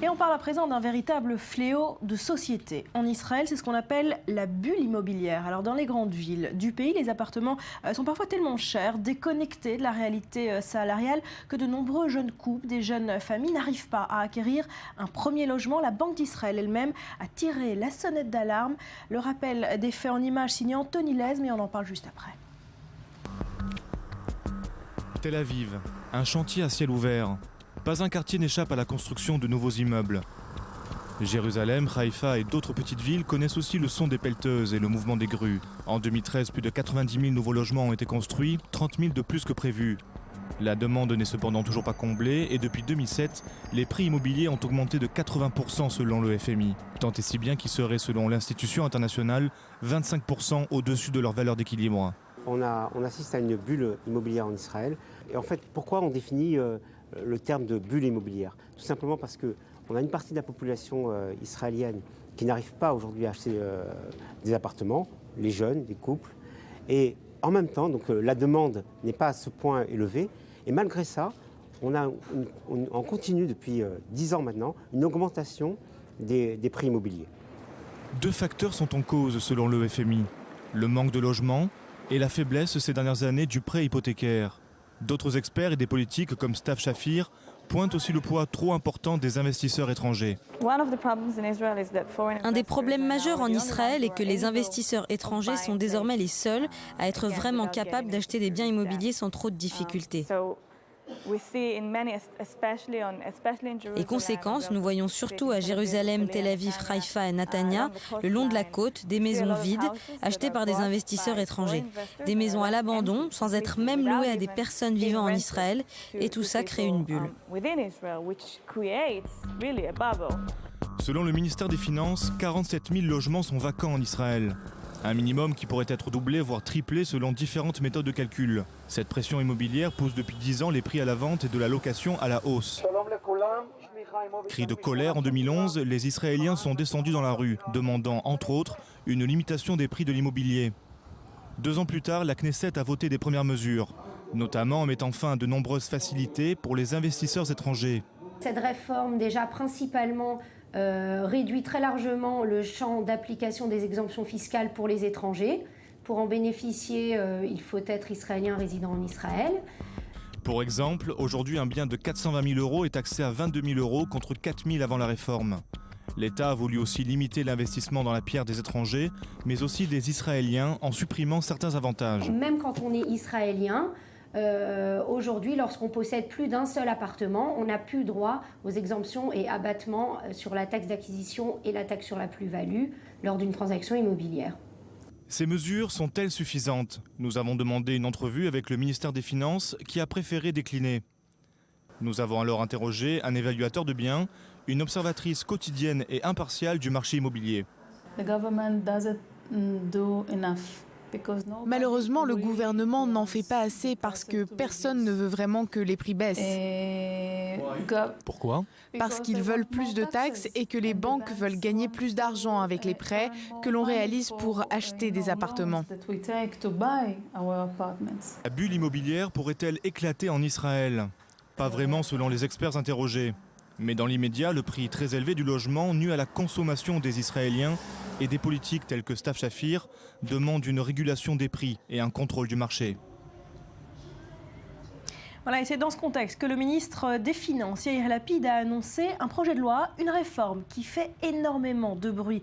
S1: Et on parle à présent d'un véritable fléau de société. En Israël, c'est ce qu'on appelle la bulle immobilière. Alors dans les grandes villes du pays, les appartements sont parfois tellement chers, déconnectés de la réalité salariale, que de nombreux jeunes couples, des jeunes familles n'arrivent pas à acquérir un premier logement. La Banque d'Israël elle-même a tiré la sonnette d'alarme. Le rappel des faits en images signé Anthony Lez, mais on en parle juste après.
S11: Tel Aviv, un chantier à ciel ouvert. Pas un quartier n'échappe à la construction de nouveaux immeubles. Jérusalem, Haïfa et d'autres petites villes connaissent aussi le son des pelleteuses et le mouvement des grues. En 2013, plus de 90 000 nouveaux logements ont été construits, 30 000 de plus que prévu. La demande n'est cependant toujours pas comblée et depuis 2007, les prix immobiliers ont augmenté de 80% selon le FMI. Tant et si bien qu'ils seraient, selon l'institution internationale, 25% au-dessus de leur valeur d'équilibre.
S12: on assiste à une bulle immobilière en Israël. Et en fait, pourquoi on définit le terme de bulle immobilière? Tout simplement parce qu'on a une partie de la population israélienne qui n'arrive pas aujourd'hui à acheter des appartements, les jeunes, les couples. Et en même temps, donc, la demande n'est pas à ce point élevée. Et malgré ça, on continue depuis 10 ans maintenant une augmentation des prix immobiliers.
S11: 2 facteurs sont en cause selon le FMI. Le manque de logement et la faiblesse ces dernières années du prêt hypothécaire. D'autres experts et des politiques comme Stav Shafir pointent aussi le poids trop important des investisseurs étrangers.
S13: Un des problèmes majeurs en Israël est que les investisseurs étrangers sont désormais les seuls à être vraiment capables d'acheter des biens immobiliers sans trop de difficultés. Et conséquence, nous voyons surtout à Jérusalem, Tel Aviv, Haïfa et Netanya, le long de la côte, des maisons vides achetées par des investisseurs étrangers. Des maisons à l'abandon, sans être même louées à des personnes vivant en Israël, et tout ça crée une bulle.
S11: Selon le ministère des Finances, 47 000 logements sont vacants en Israël. Un minimum qui pourrait être doublé, voire triplé selon différentes méthodes de calcul. Cette pression immobilière pousse depuis 10 ans les prix à la vente et de la location à la hausse. Cri de colère en 2011, les Israéliens sont descendus dans la rue, demandant entre autres une limitation des prix de l'immobilier. 2 ans plus tard, la Knesset a voté des premières mesures, notamment en mettant fin à de nombreuses facilités pour les investisseurs étrangers.
S14: Cette réforme, déjà principalement, réduit très largement le champ d'application des exemptions fiscales pour les étrangers. Pour en bénéficier, il faut être israélien résidant en Israël.
S11: Pour exemple, aujourd'hui, un bien de 420 000 € est taxé à 22 000 € contre 4 000 avant la réforme. L'État a voulu aussi limiter l'investissement dans la pierre des étrangers, mais aussi des Israéliens en supprimant certains avantages.
S14: Même quand on est israélien, aujourd'hui, lorsqu'on possède plus d'un seul appartement, on n'a plus droit aux exemptions et abattements sur la taxe d'acquisition et la taxe sur la plus-value lors d'une transaction immobilière.
S11: Ces mesures sont-elles suffisantes? Nous avons demandé une entrevue avec le ministère des Finances qui a préféré décliner. Nous avons alors interrogé un évaluateur de biens, une observatrice quotidienne et impartiale du marché immobilier.
S15: Malheureusement, le gouvernement n'en fait pas assez parce que personne ne veut vraiment que les prix baissent.
S11: Pourquoi?
S15: Parce qu'ils veulent plus de taxes et que les banques veulent gagner plus d'argent avec les prêts que l'on réalise pour acheter des appartements.
S11: La bulle immobilière pourrait-elle éclater en Israël? Pas vraiment selon les experts interrogés. Mais dans l'immédiat, le prix très élevé du logement nuit à la consommation des Israéliens et des politiques tels que Stav Shafir demandent une régulation des prix et un contrôle du marché.
S1: Voilà, et c'est dans ce contexte que le ministre des Finances, Yair Lapid, a annoncé un projet de loi, une réforme qui fait énormément de bruit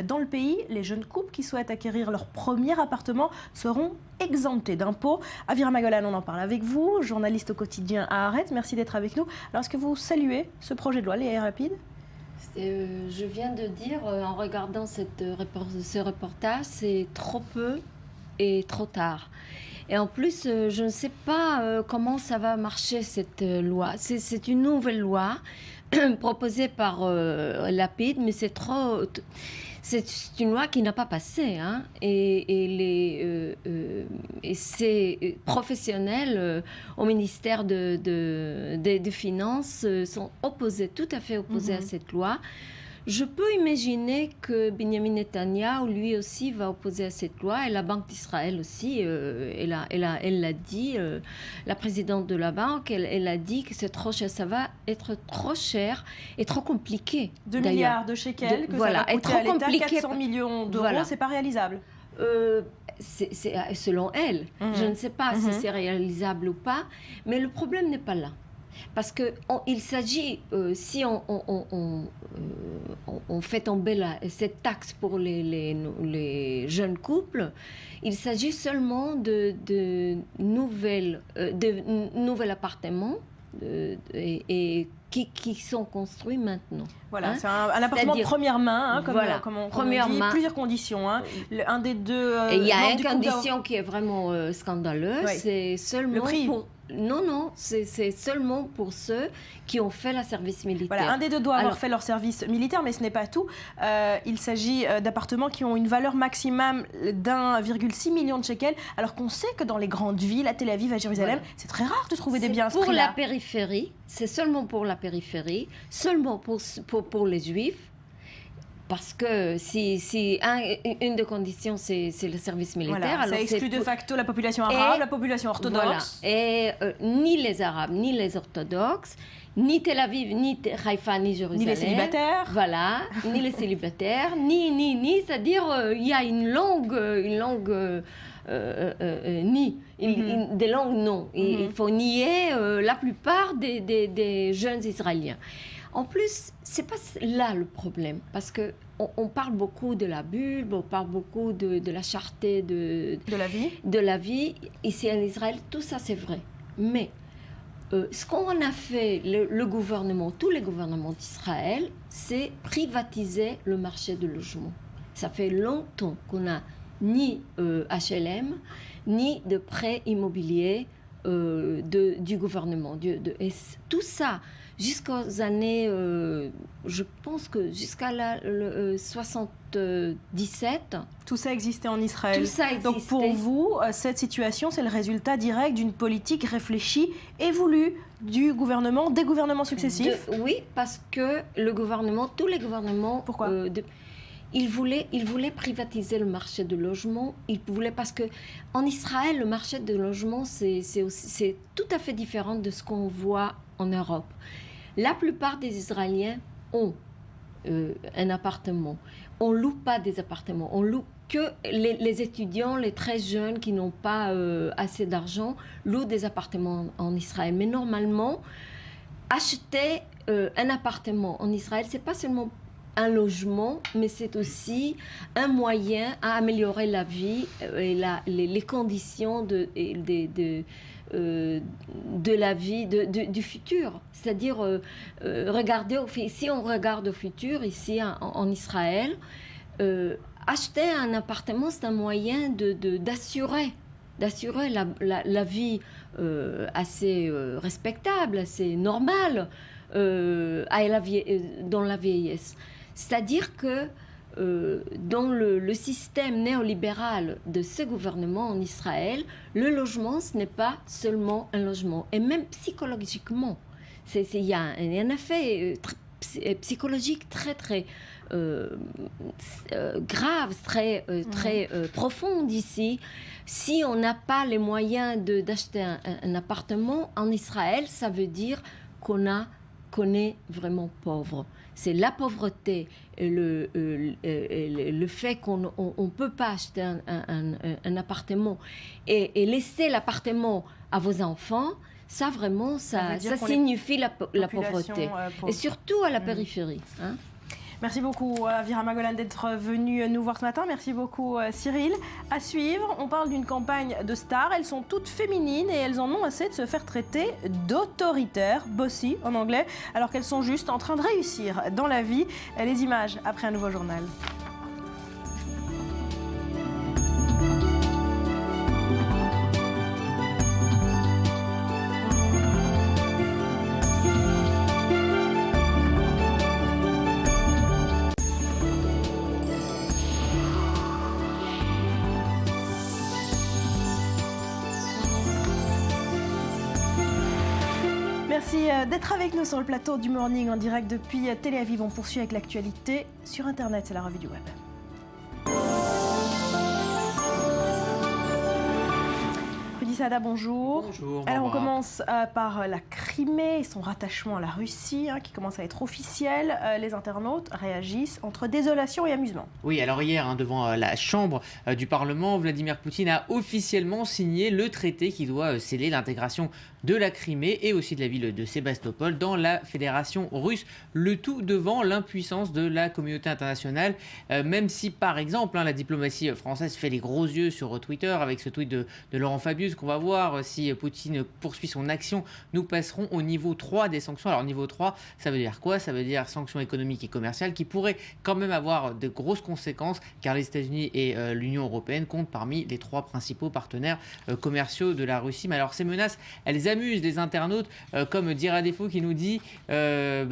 S1: dans le pays. Les jeunes couples qui souhaitent acquérir leur premier appartement seront exemptés d'impôts. Avira Magolan, on en parle avec vous, journaliste au quotidien à Haaretz. Merci d'être avec nous. Alors, est-ce que vous saluez ce projet de loi, Yair Lapid?
S16: Je viens de dire, en regardant ce reportage, c'est trop peu et trop tard. Et en plus, je ne sais pas comment ça va marcher cette loi. C'est une nouvelle loi proposée par Lapid, mais c'est une loi qui n'a pas passé. Hein, et ces professionnels au ministère des Finances sont opposés, tout à fait opposés à cette loi. Je peux imaginer que Benjamin Netanyahou, lui aussi, va opposer à cette loi, et la Banque d'Israël aussi, elle l'a dit, la présidente de la banque, elle a dit que c'est trop cher, ça va être trop cher et trop compliqué.
S1: 2 milliards de shekels, que voilà, ça va coûter à l'État, 400 millions d'euros, voilà. C'est pas réalisable.
S16: C'est selon elle. Je ne sais pas si c'est réalisable ou pas, mais le problème n'est pas là. Parce qu'il s'agit, si on fait tomber cette taxe pour les jeunes couples, il s'agit seulement de nouveaux appartements qui sont construits maintenant.
S1: Voilà, c'est un appartement de première main, comme on dit, plusieurs conditions. Un des deux...
S16: Et il y a une condition qui est vraiment scandaleuse, c'est seulement Non, c'est seulement pour ceux qui ont fait le service militaire.
S1: Voilà, un des deux doit avoir fait leur service militaire, mais ce n'est pas tout. Il s'agit d'appartements qui ont une valeur maximum d'1,6 million de shekels, alors qu'on sait que dans les grandes villes, à Tel Aviv, à Jérusalem, c'est très rare de trouver des biens à ce
S16: pour la
S1: prix-là.
S16: périphérie, c'est seulement pour la périphérie, seulement pour les Juifs. Parce que une des conditions, c'est le service militaire.
S1: Voilà,
S16: alors
S1: ça exclut de facto la population arabe, la population orthodoxe.
S16: Voilà. Et ni les Arabes, ni les orthodoxes, ni Tel Aviv, ni Haïfa, ni Jérusalem.
S1: Ni les célibataires.
S16: Voilà, ni les célibataires, ni, c'est-à-dire il y a une langue des langues non. Il faut nier la plupart des jeunes Israéliens. En plus, c'est pas là le problème, parce que on parle beaucoup de la bulle, on parle beaucoup de la cherté de la vie ici en Israël. Tout ça, c'est vrai. Mais ce qu'on a fait, le gouvernement, tous les gouvernements d'Israël, c'est privatiser le marché du logement. Ça fait longtemps qu'on n'a ni HLM, ni de prêts immobiliers du gouvernement. Et tout ça, jusqu'aux années, je pense que jusqu'à 77.
S1: Tout ça existait en Israël.
S16: Tout ça existait.
S1: Donc pour vous, cette situation, c'est le résultat direct d'une politique réfléchie et voulue du gouvernement, des gouvernements successifs.
S16: Oui, parce que le gouvernement, tous les gouvernements...
S1: Pourquoi
S16: ils voulaient privatiser le marché du logement. Parce que en Israël, le marché du logement, c'est tout à fait différent de ce qu'on voit en Europe. La plupart des Israéliens ont un appartement. On ne loue pas des appartements. On loue que les étudiants, les très jeunes qui n'ont pas assez d'argent, louent des appartements en Israël. Mais normalement, acheter un appartement en Israël, ce n'est pas seulement un logement, mais c'est aussi un moyen à améliorer la vie et les conditions de la vie du futur. C'est-à-dire, si on regarde au futur, ici en Israël, acheter un appartement, c'est un moyen d'assurer la vie assez respectable, assez normale dans la vieillesse. C'est-à-dire que dans le système néolibéral de ce gouvernement en Israël, le logement, ce n'est pas seulement un logement. Et même psychologiquement, il y a un effet psychologique très, très grave, très profond ici. Si on n'a pas les moyens d'acheter un appartement en Israël, ça veut dire qu'on est vraiment pauvre. C'est la pauvreté et le fait qu'on ne peut pas acheter un appartement et laisser l'appartement à vos enfants, ça vraiment, ça signifie la pauvreté. Et surtout à la périphérie. Hein.
S1: Merci beaucoup Vira Magolan d'être venue nous voir ce matin. Merci beaucoup Cyril. À suivre, on parle d'une campagne de stars. Elles sont toutes féminines et elles en ont assez de se faire traiter d'autoritaires, bossy en anglais, alors qu'elles sont juste en train de réussir dans la vie. Les images après un nouveau journal. Merci d'être avec nous sur le plateau du Morning en direct depuis Tel Aviv. On poursuit avec l'actualité sur Internet, c'est la revue du web. Rudy Sada, bonjour.
S17: Bonjour.
S1: Alors on commence par la Crimée et son rattachement à la Russie qui commence à être officiel. Les internautes réagissent entre désolation et amusement.
S17: Oui, alors hier, devant la Chambre du Parlement, Vladimir Poutine a officiellement signé le traité qui doit sceller l'intégration de la Crimée et aussi de la ville de Sébastopol dans la Fédération russe. Le tout devant l'impuissance de la communauté internationale, même si par exemple la diplomatie française fait les gros yeux sur Twitter avec ce tweet de Laurent Fabius qu'on va voir si Poutine poursuit son action. Nous passerons au niveau 3 des sanctions. Alors niveau 3, ça veut dire quoi? Ça veut dire sanctions économiques et commerciales qui pourraient quand même avoir de grosses conséquences car les États-Unis et l'Union européenne comptent parmi les 3 principaux partenaires commerciaux de la Russie. Mais alors ces menaces, elles amusent les internautes, comme Dira Defo qui nous dit que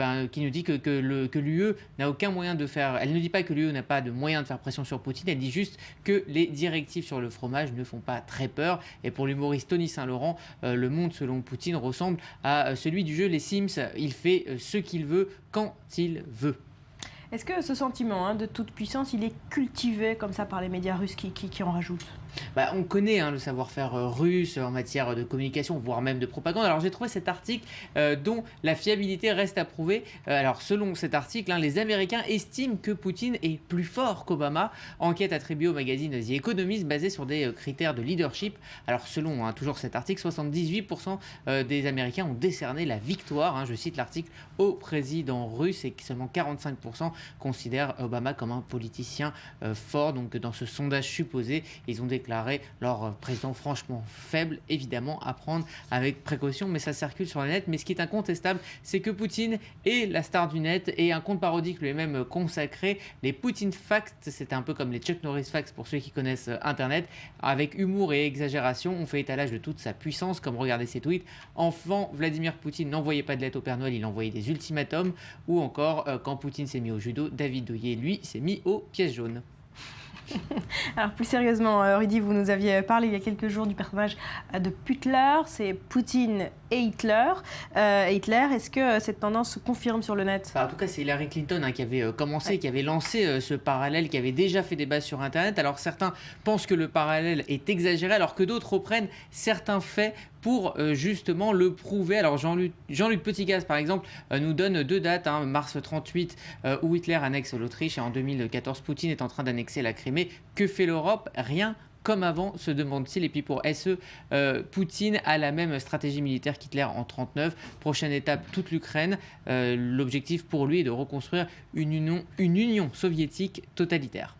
S17: l'UE n'a aucun moyen de faire... Elle ne dit pas que l'UE n'a pas de moyen de faire pression sur Poutine, elle dit juste que les directives sur le fromage ne font pas très peur. Et pour l'humoriste Tony Saint-Laurent, le monde selon Poutine ressemble à celui du jeu Les Sims. Il fait ce qu'il veut quand il veut.
S1: Est-ce que ce sentiment de toute puissance, il est cultivé comme ça par les médias russes qui en rajoutent ?
S17: On connaît le savoir-faire russe en matière de communication, voire même de propagande. Alors j'ai trouvé cet article dont la fiabilité reste à prouver. Alors selon cet article, les Américains estiment que Poutine est plus fort qu'Obama. Enquête attribuée au magazine The Economist basée sur des critères de leadership. Alors selon toujours cet article, 78% des Américains ont décerné la victoire, je cite l'article, au président russe, et seulement 45% considèrent Obama comme un politicien fort. Donc dans ce sondage supposé, ils ont déclaré leur président franchement faible, évidemment à prendre avec précaution, mais ça circule sur le net. Mais ce qui est incontestable, c'est que Poutine est la star du net, et un compte parodique lui-même consacré, les Poutine Facts, c'est un peu comme les Chuck Norris Facts pour ceux qui connaissent Internet, avec humour et exagération, on fait étalage de toute sa puissance, comme regardez ses tweets. Enfant, Vladimir Poutine n'envoyait pas de lettres au Père Noël, il envoyait des ultimatums, ou encore quand Poutine s'est mis au judo, David Douillet, lui, s'est mis aux pièces jaunes.
S1: Alors plus sérieusement, Rudy, vous nous aviez parlé il y a quelques jours du personnage de Putler, c'est Poutine et Hitler. Est-ce que cette tendance se confirme sur le net ?
S17: En tout cas, c'est Hillary Clinton qui avait commencé, qui avait lancé ce parallèle, qui avait déjà fait débat sur Internet. Alors certains pensent que le parallèle est exagéré, alors que d'autres reprennent certains faits pour justement le prouver. Alors Jean-Luc Petitgaz, par exemple, nous donne 2 dates, mars 38, où Hitler annexe l'Autriche, et en 2014, Poutine est en train d'annexer la Crimée. Que fait l'Europe ? Rien. Comme avant, se demande-t-il. Et puis pour SE, Poutine a la même stratégie militaire qu'Hitler en 1939. Prochaine étape, toute l'Ukraine. L'objectif pour lui est de reconstruire une union soviétique totalitaire.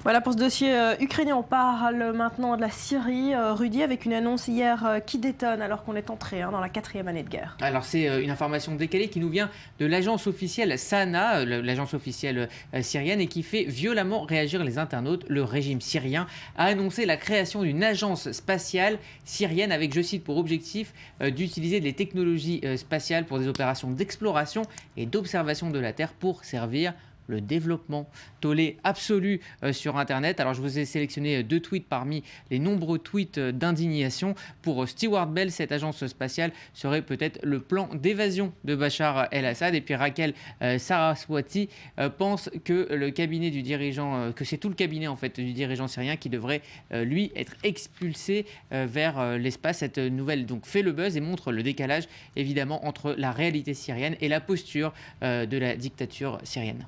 S1: Voilà pour ce dossier ukrainien. On parle maintenant de la Syrie, Rudy, avec une annonce hier qui détonne alors qu'on est entré dans la 4e année de guerre.
S17: Alors c'est une information décalée qui nous vient de l'agence officielle Sana, l'agence officielle syrienne, et qui fait violemment réagir les internautes. Le régime syrien a annoncé la création d'une agence spatiale syrienne avec, je cite, pour objectif d'utiliser les technologies spatiales pour des opérations d'exploration et d'observation de la Terre pour servir le développement. Tollé absolu sur Internet. Alors je vous ai sélectionné 2 tweets parmi les nombreux tweets d'indignation. Pour Stewart Bell, cette agence spatiale serait peut-être le plan d'évasion de Bachar el-Assad. Et puis Raquel Saraswati pense que le cabinet du dirigeant, que c'est tout le cabinet en fait du dirigeant syrien qui devrait lui être expulsé vers l'espace. Cette nouvelle donc fait le buzz et montre le décalage évidemment entre la réalité syrienne et la posture de la dictature syrienne.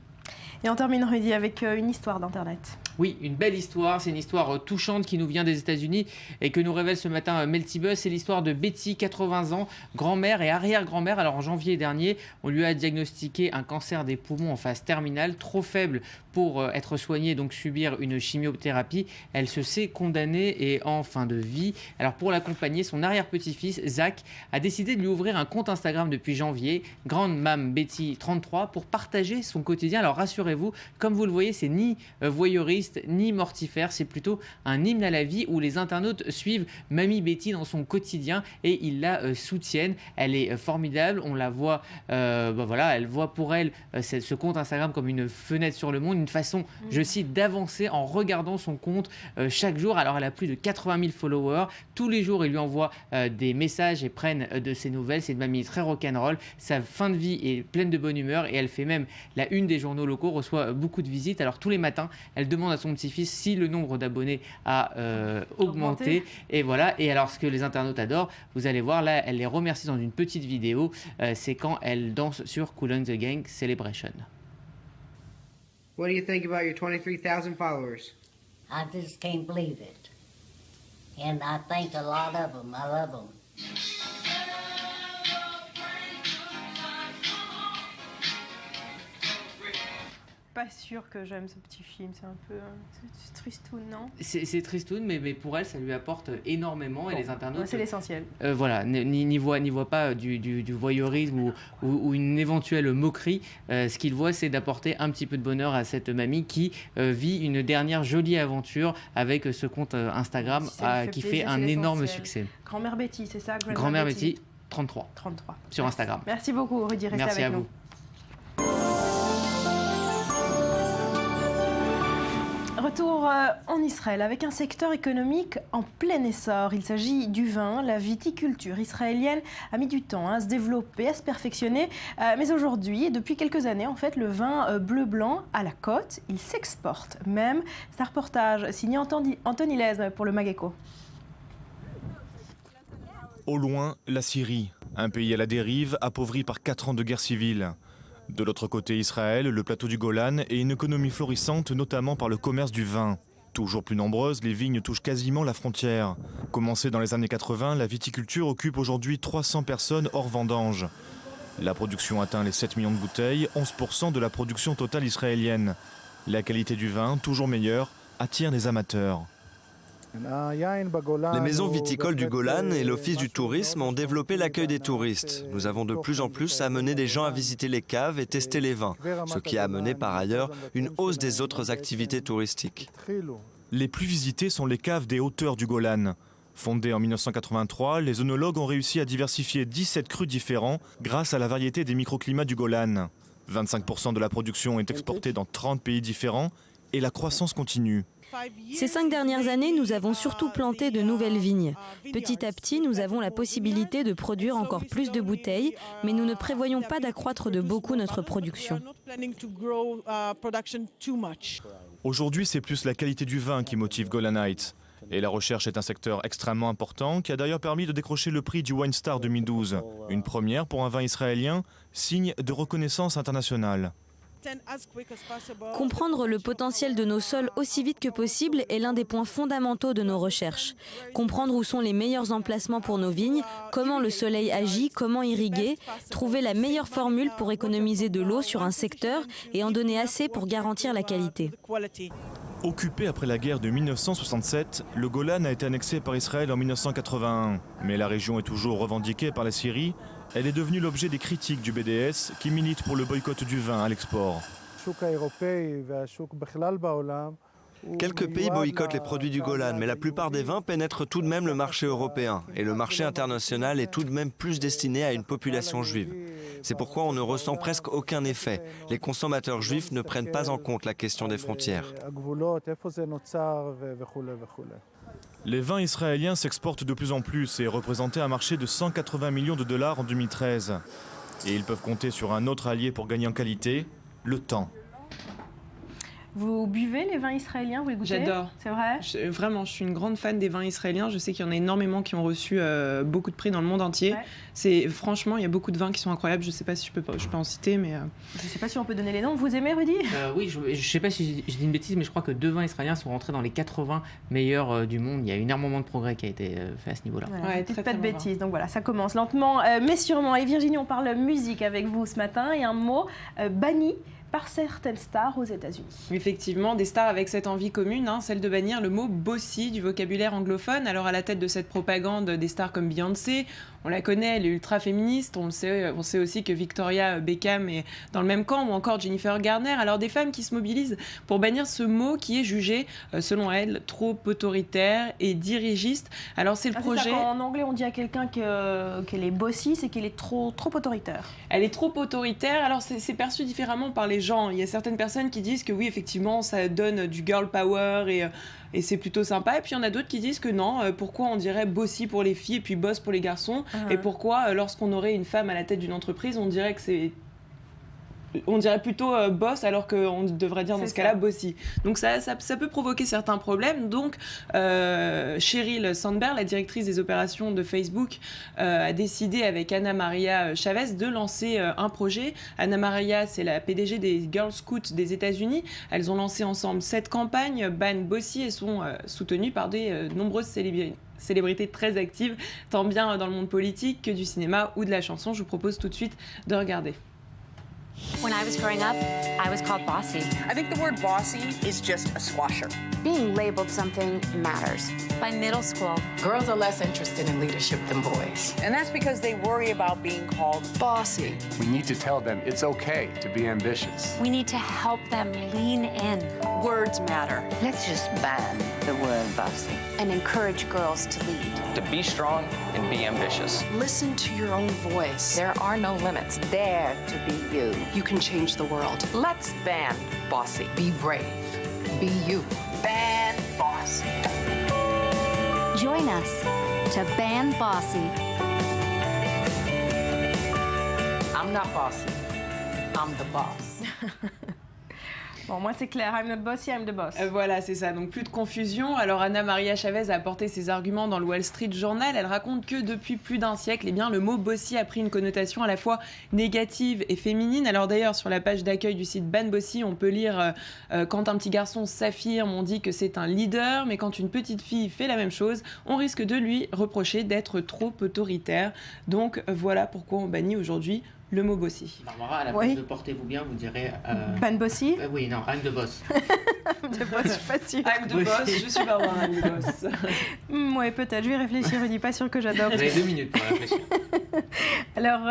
S1: Et on termine, Rudy, avec une histoire d'Internet.
S17: Oui, une belle histoire. C'est une histoire touchante qui nous vient des États-Unis et que nous révèle ce matin Melty Buzz. C'est l'histoire de Betty, 80 ans, grand-mère et arrière-grand-mère. Alors en janvier dernier, on lui a diagnostiqué un cancer des poumons en phase terminale, trop faible pour être soignée, donc subir une chimiothérapie. Elle se sait condamnée et en fin de vie. Alors pour l'accompagner, son arrière-petit-fils, Zach, a décidé de lui ouvrir un compte Instagram depuis janvier, Grande Mam Betty 33, pour partager son quotidien. Alors rassurez-vous, comme vous le voyez, c'est ni voyeuriste, ni mortifère, c'est plutôt un hymne à la vie où les internautes suivent Mamie Betty dans son quotidien et ils la soutiennent. Elle est formidable, on la voit, elle voit pour elle ce compte Instagram comme une fenêtre sur le monde, une façon, je cite, d'avancer en regardant son compte chaque jour. Alors elle a plus de 80 000 followers, tous les jours ils lui envoient des messages et prennent de ses nouvelles. C'est une mamie très rock'n'roll, sa fin de vie est pleine de bonne humeur et elle fait même la une des journaux locaux, reçoit beaucoup de visites. Alors tous les matins, elle demande à son petit-fils si le nombre d'abonnés a augmenté. Et voilà. Et alors ce que les internautes adorent, vous allez voir là, elle les remercie dans une petite vidéo. C'est quand elle danse sur Kool and the Gang Celebration.
S18: What do you think about your 23,000 followers?
S19: I just can't believe it. And I thank a lot of them. I love them.
S1: pas sûre que j'aime ce petit film. C'est un peu c'est tristoun, non?
S17: C'est tristoun, mais pour elle, ça lui apporte énormément et les internautes.
S1: C'est l'essentiel.
S17: Voilà, n'y voient pas du voyeurisme ou une éventuelle moquerie. Ce qu'ils voient, c'est d'apporter un petit peu de bonheur à cette mamie qui vit une dernière jolie aventure avec ce compte Instagram qui fait un énorme succès.
S1: Grand-mère Betty, c'est ça?
S17: Grand-mère Betty, 33. Sur Instagram.
S1: Merci beaucoup, Rudy. Restez
S17: Merci
S1: avec
S17: à
S1: nous.
S17: vous.
S1: Retour en Israël avec un secteur économique en plein essor. Il s'agit du vin. La viticulture israélienne a mis du temps à se développer, à se perfectionner. Mais aujourd'hui, depuis quelques années, en fait, le vin bleu-blanc à la côte, il s'exporte même. C'est un reportage signé Anthony Lesme pour le Mageco.
S11: Au loin, la Syrie, un pays à la dérive, appauvri par 4 ans de guerre civile. De l'autre côté, Israël, le plateau du Golan et une économie florissante, notamment par le commerce du vin. Toujours plus nombreuses, les vignes touchent quasiment la frontière. Commencée dans les années 80, la viticulture occupe aujourd'hui 300 personnes hors vendange. La production atteint les 7 millions de bouteilles, 11% de la production totale israélienne. La qualité du vin, toujours meilleure, attire les amateurs.
S20: Les maisons viticoles du Golan et l'Office du tourisme ont développé l'accueil des touristes. Nous avons de plus en plus amené des gens à visiter les caves et tester les vins, ce qui a amené par ailleurs une hausse des autres activités touristiques.
S11: Les plus visités sont les caves des hauteurs du Golan. Fondées en 1983, les œnologues ont réussi à diversifier 17 crus différents grâce à la variété des microclimats du Golan. 25% de la production est exportée dans 30 pays différents et la croissance continue.
S13: Ces 5 dernières années, nous avons surtout planté de nouvelles vignes. Petit à petit, nous avons la possibilité de produire encore plus de bouteilles, mais nous ne prévoyons pas d'accroître de beaucoup notre production.
S11: Aujourd'hui, c'est plus la qualité du vin qui motive Golanites. Et la recherche est un secteur extrêmement important qui a d'ailleurs permis de décrocher le prix du Wine Star 2012. Une première pour un vin israélien, signe de reconnaissance internationale.
S13: Comprendre le potentiel de nos sols aussi vite que possible est l'un des points fondamentaux de nos recherches. Comprendre où sont les meilleurs emplacements pour nos vignes, comment le soleil agit, comment irriguer, trouver la meilleure formule pour économiser de l'eau sur un secteur et en donner assez pour garantir la qualité.
S11: Occupé après la guerre de 1967, le Golan a été annexé par Israël en 1981. Mais la région est toujours revendiquée par la Syrie. Elle est devenue l'objet des critiques du BDS qui milite pour le boycott du vin à l'export.
S20: Quelques pays boycottent les produits du Golan, mais la plupart des vins pénètrent tout de même le marché européen. Et le marché international est tout de même plus destiné à une population juive. C'est pourquoi on ne ressent presque aucun effet. Les consommateurs juifs ne prennent pas en compte la question des frontières.
S11: Les vins israéliens s'exportent de plus en plus et représentaient un marché de 180 millions de dollars en 2013. Et ils peuvent compter sur un autre allié pour gagner en qualité, le temps.
S1: Vous buvez les vins israéliens, vous les goûtez?
S21: J'adore.
S1: C'est vrai?
S21: Vraiment, je suis une grande fan des vins israéliens. Je sais qu'il y en a énormément qui ont reçu beaucoup de prix dans le monde entier. Ouais. Franchement, il y a beaucoup de vins qui sont incroyables. Je ne sais pas si je peux en citer, mais...
S1: Je ne sais pas si on peut donner les noms. Vous aimez, Rudy?
S17: Oui, je ne sais pas si je dis une bêtise, mais je crois que 2 vins israéliens sont rentrés dans les 80 meilleurs du monde. Il y a énormément de progrès qui a été fait à ce niveau-là.
S1: Ouais, pas de bêtises. Donc voilà, ça commence lentement, mais sûrement. Et Virginie, on parle musique avec vous ce matin. Et un mot banni par certaines stars aux États-Unis.
S21: Effectivement, des stars avec cette envie commune, celle de bannir le mot bossy du vocabulaire anglophone. Alors à la tête de cette propagande, des stars comme Beyoncé, on la connaît, elle est ultra féministe, on sait aussi que Victoria Beckham est dans le même camp, ou encore Jennifer Garner. Alors des femmes qui se mobilisent pour bannir ce mot qui est jugé, selon elles, trop autoritaire et dirigiste. Alors c'est le projet...
S1: C'est ça, quand en anglais on dit à quelqu'un qu'elle est bossy, c'est qu'elle est trop autoritaire.
S21: Elle est trop autoritaire, alors c'est perçu différemment par les gens. Il y a certaines personnes qui disent que oui, effectivement, ça donne du girl power et c'est plutôt sympa. Et puis il y en a d'autres qui disent que non, pourquoi on dirait bossy pour les filles et puis boss pour les garçons? Et pourquoi, lorsqu'on aurait une femme à la tête d'une entreprise, on dirait que c'est... On dirait plutôt boss alors qu'on devrait dire dans ce cas-là bossy. Donc ça peut provoquer certains problèmes. Donc Sheryl Sandberg, la directrice des opérations de Facebook, a décidé avec Anna Maria Chavez de lancer un projet. Anna Maria, c'est la PDG des Girl Scouts des États-Unis. Elles ont lancé ensemble 7 campagnes ban bossy et sont soutenues par de nombreuses célébrités très actives, tant bien dans le monde politique que du cinéma ou de la chanson. Je vous propose tout de suite de regarder.
S5: When I was growing up, I was called bossy.
S22: I think the word bossy is just a squasher.
S5: Being labeled something matters. By middle school,
S23: girls are less interested in leadership than boys.
S22: And that's because they worry about being called bossy.
S24: We need to tell them it's okay to be ambitious.
S5: We need to help them lean in.
S22: Words matter.
S19: Let's just ban the word bossy.
S5: And encourage girls to lead.
S25: To be strong and be ambitious.
S22: Listen to your own voice.
S23: There are no limits.
S19: Dare to be you.
S22: You can change the world.
S23: Let's ban bossy. Be brave. Be you.
S22: Ban bossy.
S5: Join us to ban bossy.
S23: I'm not bossy. I'm the boss.
S1: Bon, moi c'est clair, I'm not bossy, I'm the boss.
S21: Voilà, c'est ça, donc plus de confusion. Alors Ana Maria Chavez a apporté ses arguments dans le Wall Street Journal. Elle raconte que depuis plus d'un siècle, eh bien, le mot bossy a pris une connotation à la fois négative et féminine. Alors d'ailleurs, sur la page d'accueil du site Ban Bossy, on peut lire quand un petit garçon s'affirme, on dit que c'est un leader, mais quand une petite fille fait la même chose, on risque de lui reprocher d'être trop autoritaire. Donc voilà pourquoi on bannit aujourd'hui le mot bossy.
S17: Barbara, à la place de portez-vous bien, vous direz...
S1: Ban bossy
S17: Oui, non, I'm the boss.
S1: The boss, je suis pas sûre.
S21: I'm the boss, je suis Barbara, I'm the boss.
S1: Ouais, peut-être, je vais réfléchir, je dis pas sûr que j'adore.
S17: Vous avez 2 minutes pour réfléchir.
S1: Alors,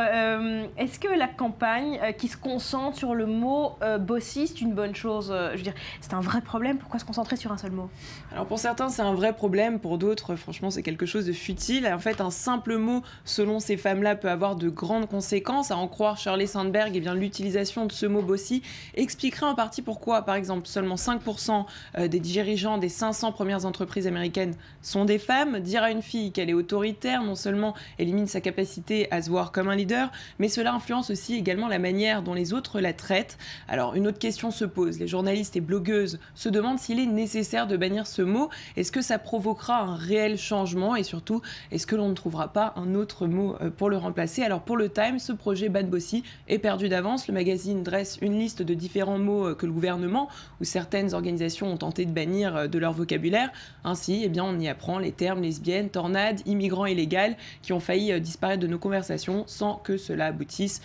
S1: est-ce que la campagne qui se concentre sur le mot bossy, c'est une bonne chose? Je veux dire, c'est un vrai problème, pourquoi se concentrer sur un seul mot?
S21: Alors pour certains, c'est un vrai problème, pour d'autres, franchement, c'est quelque chose de futile. En fait, un simple mot, selon ces femmes-là, peut avoir de grandes conséquences. À en croire Shirley Sandberg, eh bien, l'utilisation de ce mot bossy expliquerait en partie pourquoi, par exemple, seulement 5% des dirigeants des 500 premières entreprises américaines sont des femmes. Dire à une fille qu'elle est autoritaire, non seulement élimine sa capacité à se voir comme un leader, mais cela influence aussi également la manière dont les autres la traitent. Alors, une autre question se pose. Les journalistes et blogueuses se demandent s'il est nécessaire de bannir ce mot. Est-ce que ça provoquera un réel changement? Et surtout, est-ce que l'on ne trouvera pas un autre mot pour le remplacer? Alors, pour le Time, ce projet Ban Bossy est perdu d'avance. Le magazine dresse une liste de différents mots que le gouvernement ou certaines organisations ont tenté de bannir de leur vocabulaire. Ainsi, eh bien, on y apprend les termes lesbiennes, tornades, immigrants illégal qui ont failli disparaître de nos conversations sans que cela aboutisse.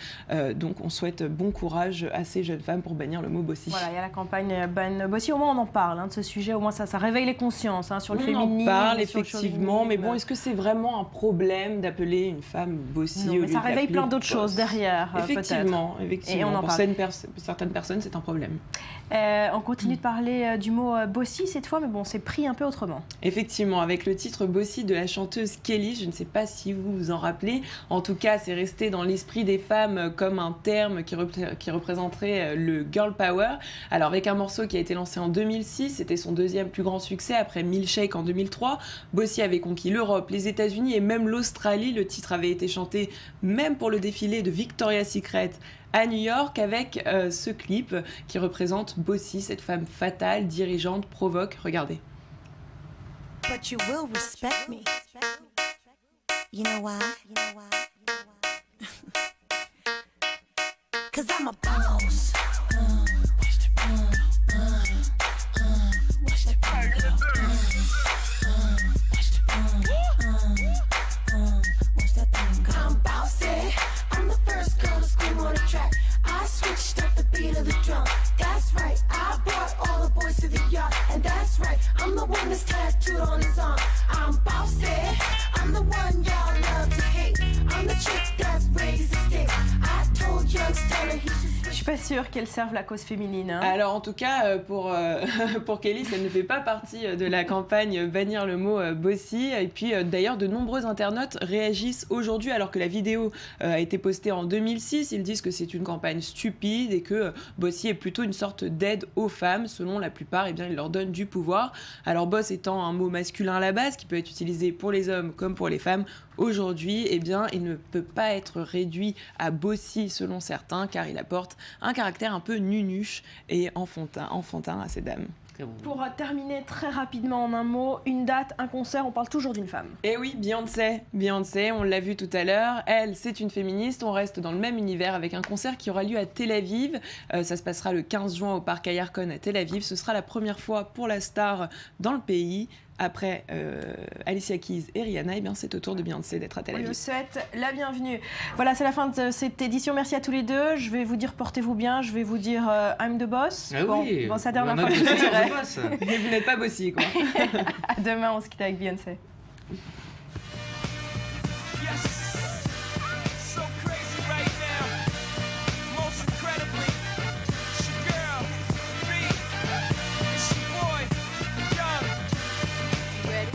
S21: Donc, on souhaite bon courage à ces jeunes femmes pour bannir le mot bossy.
S1: Voilà, il y a la campagne Ban Bossy. Au moins, on en parle de ce sujet. Au moins, ça réveille les consciences sur le féminisme.
S21: On en parle, effectivement. Mais bon, est-ce que c'est vraiment un problème d'appeler une femme bossy?
S1: Non, mais ça réveille plein d'autres choses derrière,
S21: effectivement,
S1: peut-être.
S21: Effectivement.
S1: Et on en
S21: pour
S1: parle.
S21: certaines personnes, c'est un problème.
S1: On continue de parler du mot bossy cette fois, mais bon, c'est pris un peu autrement.
S21: Effectivement, avec le titre Bossy de la chanteuse Kelly, je ne sais pas si vous vous en rappelez. En tout cas, c'est resté dans l'esprit des femmes comme un terme qui représenterait le girl power. Alors, avec un morceau qui a été lancé en 2006, c'était son deuxième plus grand succès après Milkshake en 2003. Bossy avait conquis l'Europe, les États-Unis et même l'Australie. Le titre avait été chanté même pour le défilé de Victoria's Secret à New York avec ce clip qui représente Bossy, cette femme fatale, dirigeante, provoque. Regardez.
S26: But you will respect me. You know why? 'Cause I'm a boss. I'm bossy. I'm the first girl to scream on the track. I switched up the beat of the drum. That's right. I brought all the boys to the yacht. And that's right. I'm the one that's tattooed on his arm. I'm bossy. I'm the one y'all love to hate. I'm the chick that's raised the stakes. I told young Stunner he should...
S1: Je suis pas sûre qu'elle serve la cause féminine.
S21: Alors en tout cas, pour Kelly, ça ne fait pas partie de la campagne bannir le mot bossy. Et puis d'ailleurs, de nombreux internautes réagissent aujourd'hui alors que la vidéo a été postée en 2006. Ils disent que c'est une campagne stupide et que bossy est plutôt une sorte d'aide aux femmes. Selon la plupart, eh bien, il leur donne du pouvoir. Alors boss étant un mot masculin à la base qui peut être utilisé pour les hommes comme pour les femmes, aujourd'hui, eh bien, il ne peut pas être réduit à bossy selon certains car il apporte un caractère un peu nunuche et enfantin à ces dames.
S1: Pour terminer très rapidement en un mot, une date, un concert, on parle toujours d'une femme.
S21: Et oui, Beyoncé, on l'a vu tout à l'heure, elle, c'est une féministe, on reste dans le même univers avec un concert qui aura lieu à Tel Aviv. Ça se passera le 15 juin au parc Ayarkon à Tel Aviv. Ce sera la première fois pour la star dans le pays. après Alicia Keys et Rihanna, et bien c'est au tour de Beyoncé d'être à Tel Aviv.
S1: On lui souhaite la bienvenue. Voilà, c'est la fin de cette édition. Merci à tous les deux. Je vais vous dire portez-vous bien. Je vais vous dire I'm the boss.
S17: Ah oui,
S1: bon, c'est la dernière fois que je le dirai.
S21: Mais vous n'êtes pas bossy, quoi.
S1: À demain, on se quitte avec Beyoncé.